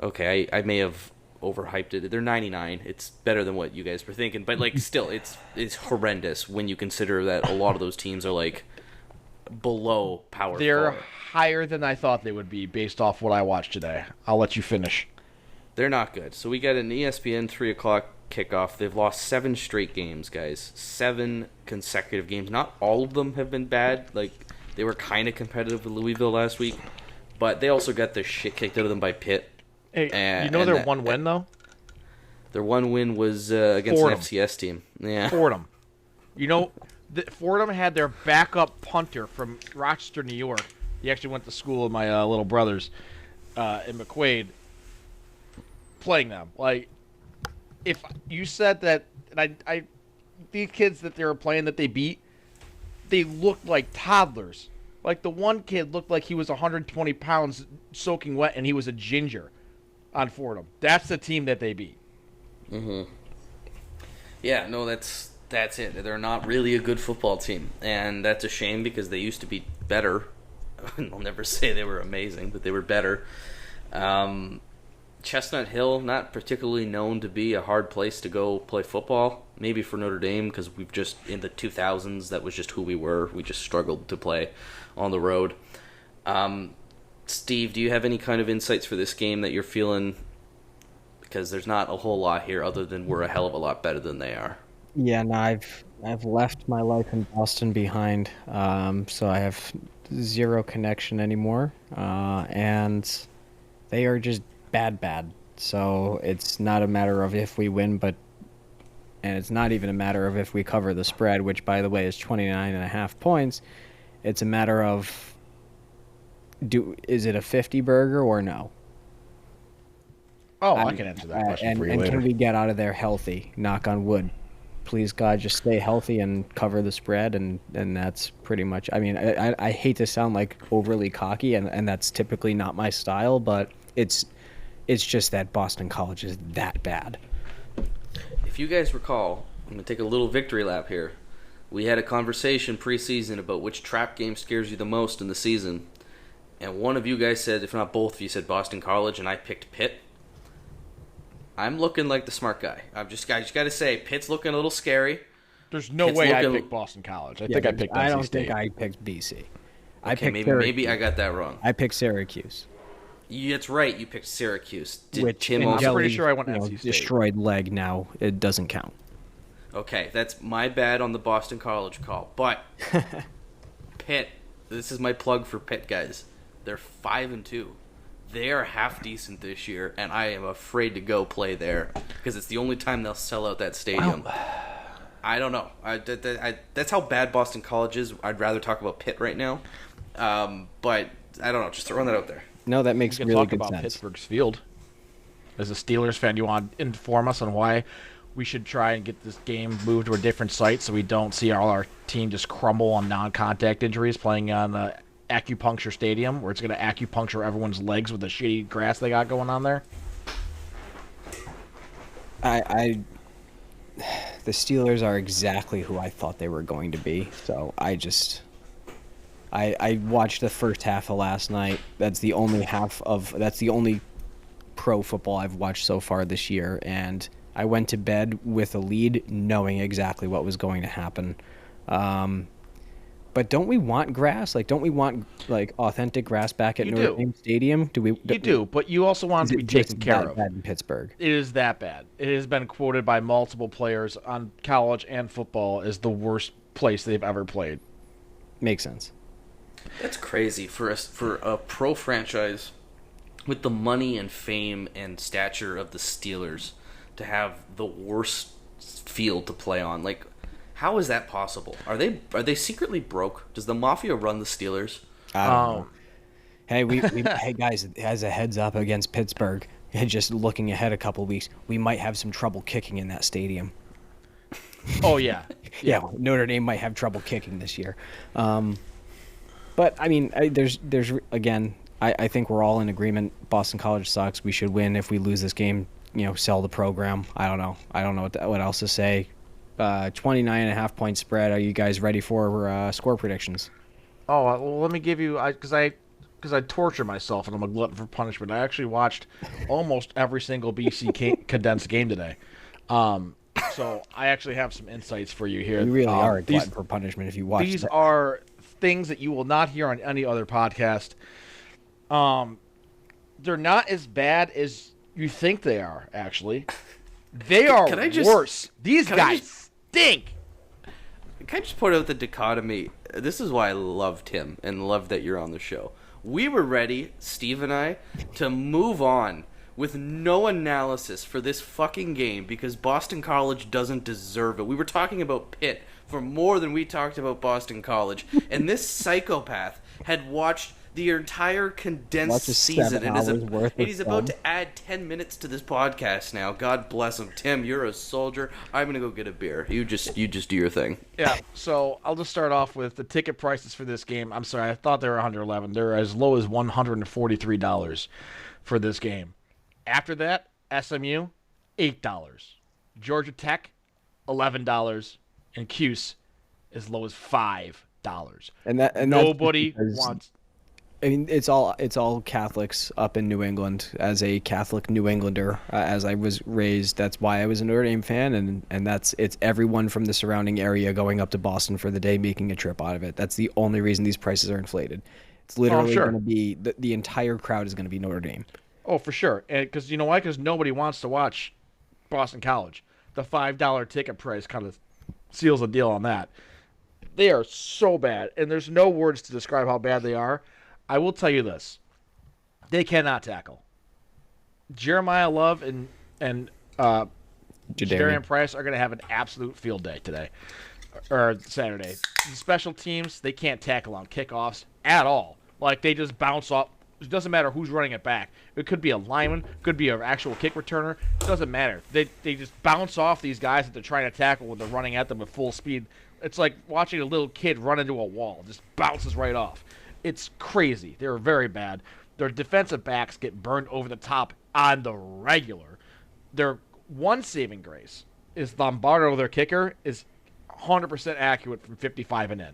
Okay, I may have overhyped it. They're 99. It's better than what you guys were thinking, but like still, it's horrendous when you consider that a lot of those teams are like below Power They're 4. higher than I thought they would be based off what I watched today. I'll let you finish. They're not good. So we got an ESPN 3 o'clock kickoff. They've lost 7 straight games, guys. 7 consecutive games. Not all of them have been bad. Like, they were kind of competitive with Louisville last week, but they also got the shit kicked out of them by Pitt. Hey, And- you know and their that- one win, though? Their one win was against Fordham. an FCS team. Yeah. Fordham. You know, Fordham had their backup punter from Rochester, New York. He actually went to school with my little brothers in McQuaid playing them. Like, if you said that, and I these kids that they were playing that they beat, they looked like toddlers. Like, the one kid looked like he was 120 pounds soaking wet, and he was a ginger on Fordham. That's the team that they beat. Mm-hmm. Yeah, no, that's it. They're not really a good football team, and that's a shame because they used to be better. I'll never say they were amazing, but they were better. Chestnut Hill, not particularly known to be a hard place to go play football. Maybe for Notre Dame because we've just, in the 2000s, that was just who we were. We just struggled to play on the road. Steve, do you have any kind of insights for this game that you're feeling? Because there's not a whole lot here other than we're a hell of a lot better than they are. Yeah, no, I've left my life in Boston behind, so I have zero connection anymore, and they are just bad. So it's not a matter of if we win, and it's not even a matter of if we cover the spread, which, by the way, is 29.5 points. It's a matter of is it a 50 burger or no? Oh, I can answer that question for you and later. can we get out of there healthy? Knock on wood. Please, God, just stay healthy and cover the spread, and that's pretty much... I mean, I hate to sound like overly cocky, and that's typically not my style, but it's just that Boston College is that bad. If you guys recall, I'm going to take a little victory lap here. We had a conversation preseason about which trap game scares you the most in the season, and one of you guys said, if not both of you said Boston College, and I picked Pitt. I'm looking like the smart guy. I just got to say, Pitt's looking a little scary. There's no Pitt's way I looking- picked Boston College. I think I picked NC I don't State. think I picked BC. I Okay, picked maybe I got that wrong. I picked Syracuse. That's right. You picked Syracuse. Did Which Tim in also? I'm pretty Jelly, sure I went you know, NC State. destroyed leg now. It doesn't count. Okay, that's my bad on the Boston College call. But Pitt, this is my plug for Pitt, guys. They're 5-2. They are half decent this year, and I am afraid to go play there because it's the only time they'll sell out that stadium. I don't know. That's how bad Boston College is. I'd rather talk about Pitt right now, but I don't know. Just throwing that out there. No, that makes We can really talk good about sense. Pittsburgh's field. As a Steelers fan, you want to inform us on why we should try and get this game moved to a different site so we don't see all our team just crumble on non-contact injuries playing on the acupuncture stadium where it's going to acupuncture everyone's legs with the shitty grass they got going on there. The Steelers are exactly who I thought they were going to be. So I watched the first half of last night. That's the only pro football I've watched so far this year, and I went to bed with a lead, knowing exactly what was going to happen. But don't we want grass? Like, don't we want authentic grass back at Notre Dame Stadium? Do we? You do, but you also want it to be taken care of. Bad in Pittsburgh. It is that bad. It has been quoted by multiple players on college and football as the worst place they've ever played. Makes sense. That's crazy for a pro franchise with the money and fame and stature of the Steelers to have the worst field to play on. Like, how is that possible? Are they secretly broke? Does the mafia run the Steelers? I don't know. Hey, hey guys, as a heads up against Pittsburgh, just looking ahead a couple weeks, we might have some trouble kicking in that stadium. Oh yeah, Yeah, Notre Dame might have trouble kicking this year. But I mean, there's again, I think we're all in agreement. Boston College sucks. We should win. If we lose this game, sell the program. I don't know what else to say. 29.5 point spread. Are you guys ready for score predictions? Oh, well, let me give you, because I torture myself and I'm a glutton for punishment. I actually watched almost every single BC condensed game today. So I actually have some insights for you here. You really are a glutton for punishment if you watch. These are things that you will not hear on any other podcast. They're not as bad as you think they are, actually. They are worse. These guys stink. Can I just point out the dichotomy? This is why I love Tim and love that you're on the show. We were ready, Steve and I, to move on with no analysis for this fucking game because Boston College doesn't deserve it. We were talking about Pitt for more than we talked about Boston College. And this psychopath had watched the entire condensed season and he's about to add 10 minutes to this podcast now. God bless him. Tim, you're a soldier. I'm gonna go get a beer. You just do your thing. Yeah, so I'll just start off with the ticket prices for this game. I'm sorry, I thought they were $111. They're as low as $143 for this game. After that, SMU, $8. Georgia Tech, $11. And Cuse, as low as $5. And nobody wants. I mean, it's all Catholics up in New England. As a Catholic New Englander, as I was raised, that's why I was a Notre Dame fan, and it's everyone from the surrounding area going up to Boston for the day, making a trip out of it. That's the only reason these prices are inflated. It's literally going to be the entire crowd is going to be Notre Dame. Oh, for sure. And because you know why? Because nobody wants to watch Boston College. The $5 ticket price kind of seals the deal on that. They are so bad, and there's no words to describe how bad they are. I will tell you this. They cannot tackle. Jeremiah Love and Jadarian Price are going to have an absolute field day today, or Saturday. The special teams, they can't tackle on kickoffs at all. Like, they just bounce off. It doesn't matter who's running it back. It could be a lineman, could be an actual kick returner. It doesn't matter. They just bounce off these guys that they're trying to tackle when they're running at them at full speed. It's like watching a little kid run into a wall. Just bounces right off. It's crazy. They're very bad. Their defensive backs get burned over the top on the regular. Their one saving grace is Lombardo, their kicker, is 100% accurate from 55 and in.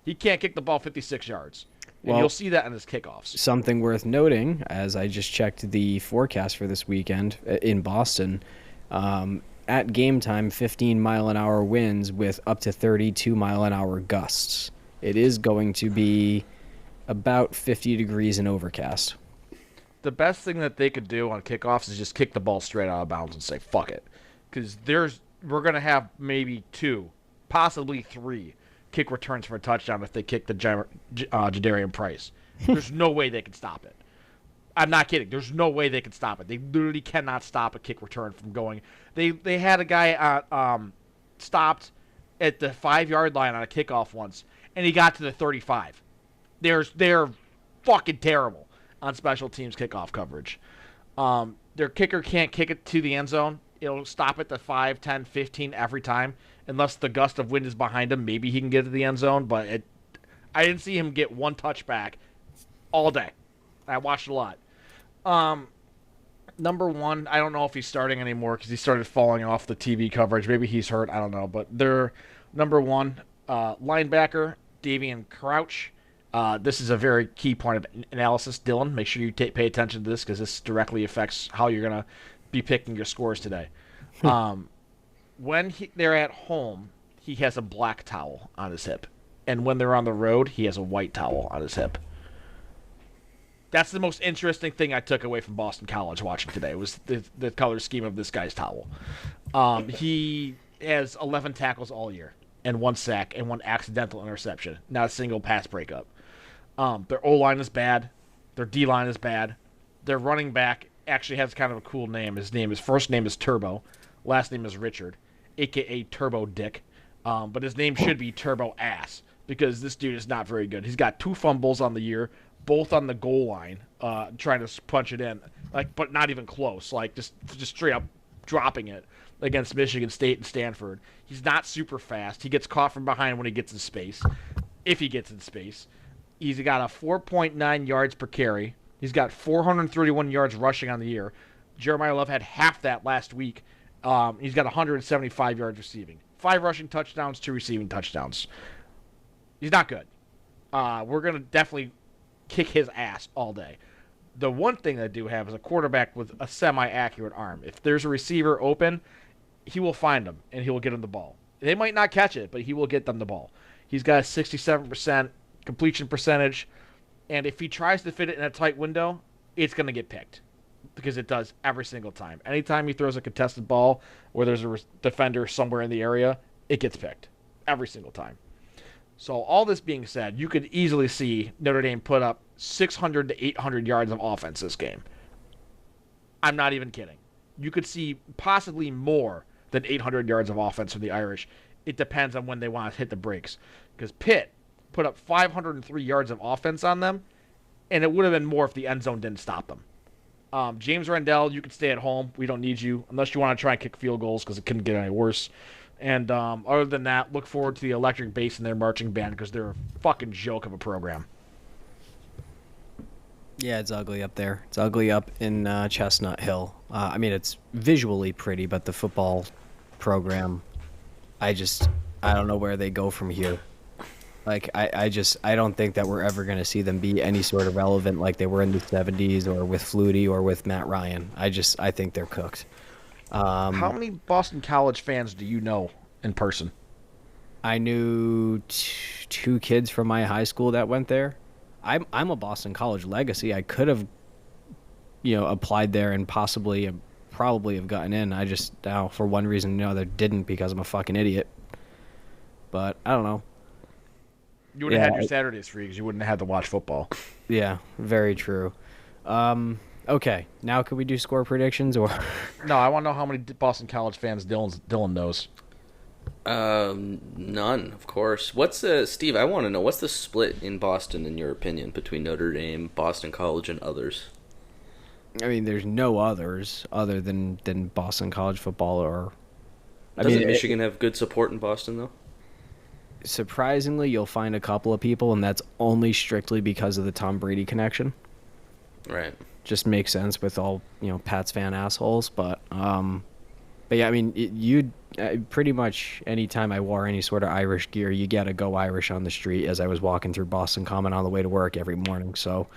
He can't kick the ball 56 yards. And you'll see that in his kickoffs. Something worth noting, as I just checked the forecast for this weekend in Boston, at game time, 15-mile-an-hour winds with up to 32-mile-an-hour gusts. It is going to be about 50 degrees and overcast. The best thing that they could do on kickoffs is just kick the ball straight out of bounds and say, fuck it. Because we're going to have maybe 2, possibly 3 kick returns for a touchdown if they kick the Jadarian Price. There's no way they can stop it. I'm not kidding. There's no way they can stop it. They literally cannot stop a kick return from going. They had a guy stopped at the 5-yard line on a kickoff once, and he got to the 35. They're fucking terrible on special teams kickoff coverage. Their kicker can't kick it to the end zone. It'll stop at the 5, 10, 15 every time, unless the gust of wind is behind him. Maybe he can get to the end zone, but I didn't see him get one touchback all day. I watched a lot. Number 1, I don't know if he's starting anymore because he started falling off the TV coverage. Maybe he's hurt. I don't know. But their number 1 linebacker, Davian Crouch. This is a very key point of analysis, Dylan. Make sure you pay attention to this because this directly affects how you're going to be picking your scores today. When they're at home, he has a black towel on his hip. And when they're on the road, he has a white towel on his hip. That's the most interesting thing I took away from Boston College watching today was the color scheme of this guy's towel. He has 11 tackles all year and 1 sack and 1 accidental interception. Not a single pass breakup. Their O-line is bad. Their D-line is bad. Their running back actually has kind of a cool name. His first name is Turbo. Last name is Richard, a.k.a. Turbo Dick. But his name should be Turbo Ass because this dude is not very good. He's got 2 fumbles on the year, both on the goal line, trying to punch it in, but not even close. Just straight up dropping it against Michigan State and Stanford. He's not super fast. He gets caught from behind when he gets in space, if he gets in space. He's got a 4.9 yards per carry. He's got 431 yards rushing on the year. Jeremiah Love had half that last week. He's got 175 yards receiving. 5 rushing touchdowns, 2 receiving touchdowns. He's not good. We're going to definitely kick his ass all day. The one thing they do have is a quarterback with a semi-accurate arm. If there's a receiver open, he will find them, and he will get them the ball. They might not catch it, but he will get them the ball. He's got a 67% completion percentage, and if he tries to fit it in a tight window, it's going to get picked because it does every single time. Anytime he throws a contested ball where there's a defender somewhere in the area, it gets picked every single time. So all this being said, you could easily see Notre Dame put up 600 to 800 yards of offense this game. I'm not even kidding. You could see possibly more than 800 yards of offense from the Irish. It depends on when they want to hit the brakes. Because Pitt put up 503 yards of offense on them, and it would have been more if the end zone didn't stop them. James Rendell, you can stay at home. We don't need you unless you want to try and kick field goals because it couldn't get any worse. And other than that, look forward to the electric bass in their marching band because they're a fucking joke of a program. Yeah, it's ugly up there. It's ugly up in Chestnut Hill. I mean, it's visually pretty, but the football program, I don't know where they go from here. I don't think that we're ever going to see them be any sort of relevant like they were in the 70s or with Flutie or with Matt Ryan. I think they're cooked. How many Boston College fans do you know in person? I knew 2 kids from my high school that went there. I'm a Boston College legacy. I could have, applied there and probably have gotten in. I just, for one reason or another, didn't because I'm a fucking idiot. But I don't know. You would have had your Saturdays free because you wouldn't have had to watch football. Yeah, very true. Okay, now can we do score predictions or? No, I want to know how many Boston College fans Dylan knows. None, of course. Steve, I want to know, what's the split in Boston, in your opinion, between Notre Dame, Boston College, and others? I mean, there's no others other than Boston College football or... Doesn't Michigan have good support in Boston, though? Surprisingly, you'll find a couple of people, and that's only strictly because of the Tom Brady connection. Right. Just makes sense with all, Pats fan assholes, but But yeah, I mean, you pretty much anytime I wore any sort of Irish gear, you get a Go Irish on the street as I was walking through Boston Common on the way to work every morning. So,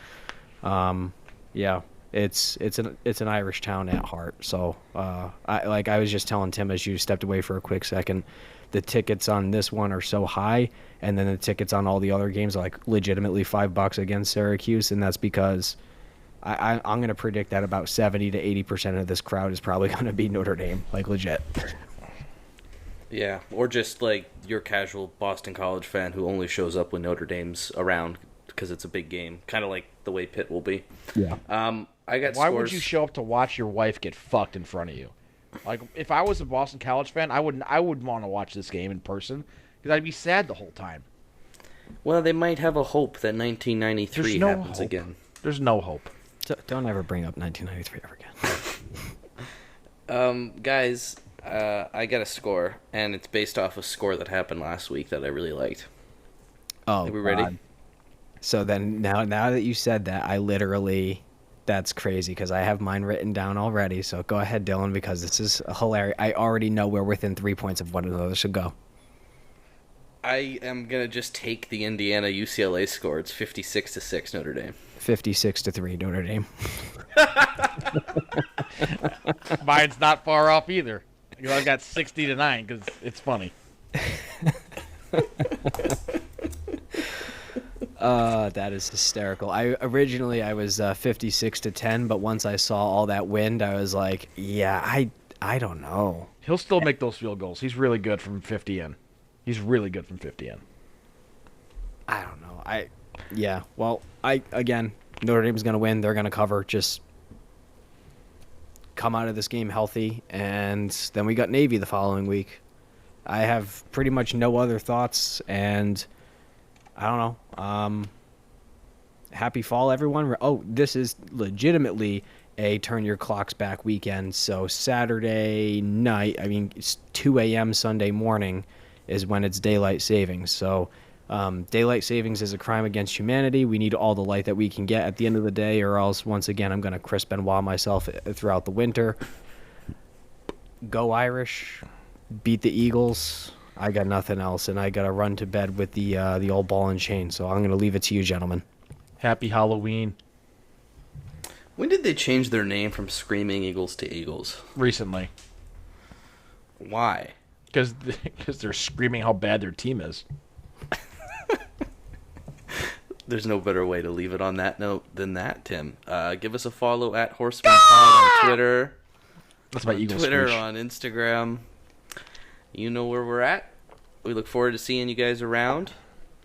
yeah, it's an Irish town at heart. So, I was just telling Tim as you stepped away for a quick second, the tickets on this one are so high, and then the tickets on all the other games are like legitimately $5 against Syracuse, and that's because I'm going to predict that about 70 to 80% of this crowd is probably going to be Notre Dame, like legit. Yeah, or just like your casual Boston College fan who only shows up when Notre Dame's around because it's a big game, kind of like the way Pitt will be. Yeah. I got Why scores. would you show up to watch your wife get fucked in front of you? Like, if I was a Boston College fan, I would want to watch this game in person because I'd be sad the whole time. Well, they might have a hope that 1993 There's no happens hope. again. There's no hope. Don't ever bring up 1993 ever again. Guys, I got a score, and it's based off a score that happened last week that I really liked. Oh, Are we ready? God. So then now that you said that, that's crazy because I have mine written down already. So go ahead, Dylan, because this is hilarious. I already know we're within 3 points of one another. So go. I am going to just take the Indiana UCLA score. It's 56-6 Notre Dame. 56-3 Notre Dame. Mine's not far off either. I've got 60-9 because it's funny. That is hysterical. I was 56-10, but once I saw all that wind, I was like, yeah, I don't know. He'll still make those field goals. He's really good from 50 in. He's really good from 50 in. I don't know. Well, again, Notre Dame's going to win. They're going to cover. Just come out of this game healthy, and then we got Navy the following week. I have pretty much no other thoughts, and I don't know. Happy fall, everyone. Oh, this is legitimately a turn your clocks back weekend. So Saturday night, it's 2 a.m. Sunday morning is when it's daylight savings. So daylight savings is a crime against humanity. We need all the light that we can get at the end of the day, or else, once again, I'm going to Chris Benoit myself throughout the winter. Go Irish. Beat the Eagles. I got nothing else, and I got to run to bed with the old ball and chain. So I'm going to leave it to you, gentlemen. Happy Halloween. When did they change their name from Screaming Eagles to Eagles? Recently. Why? Because they're screaming how bad their team is. There's no better way to leave it on that note than that, Tim. Give us a follow at Horseman Pod on Twitter. That's my Eagles Twitter, speech. on Instagram. You know where we're at. We look forward to seeing you guys around.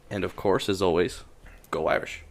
And of course, as always, go Irish.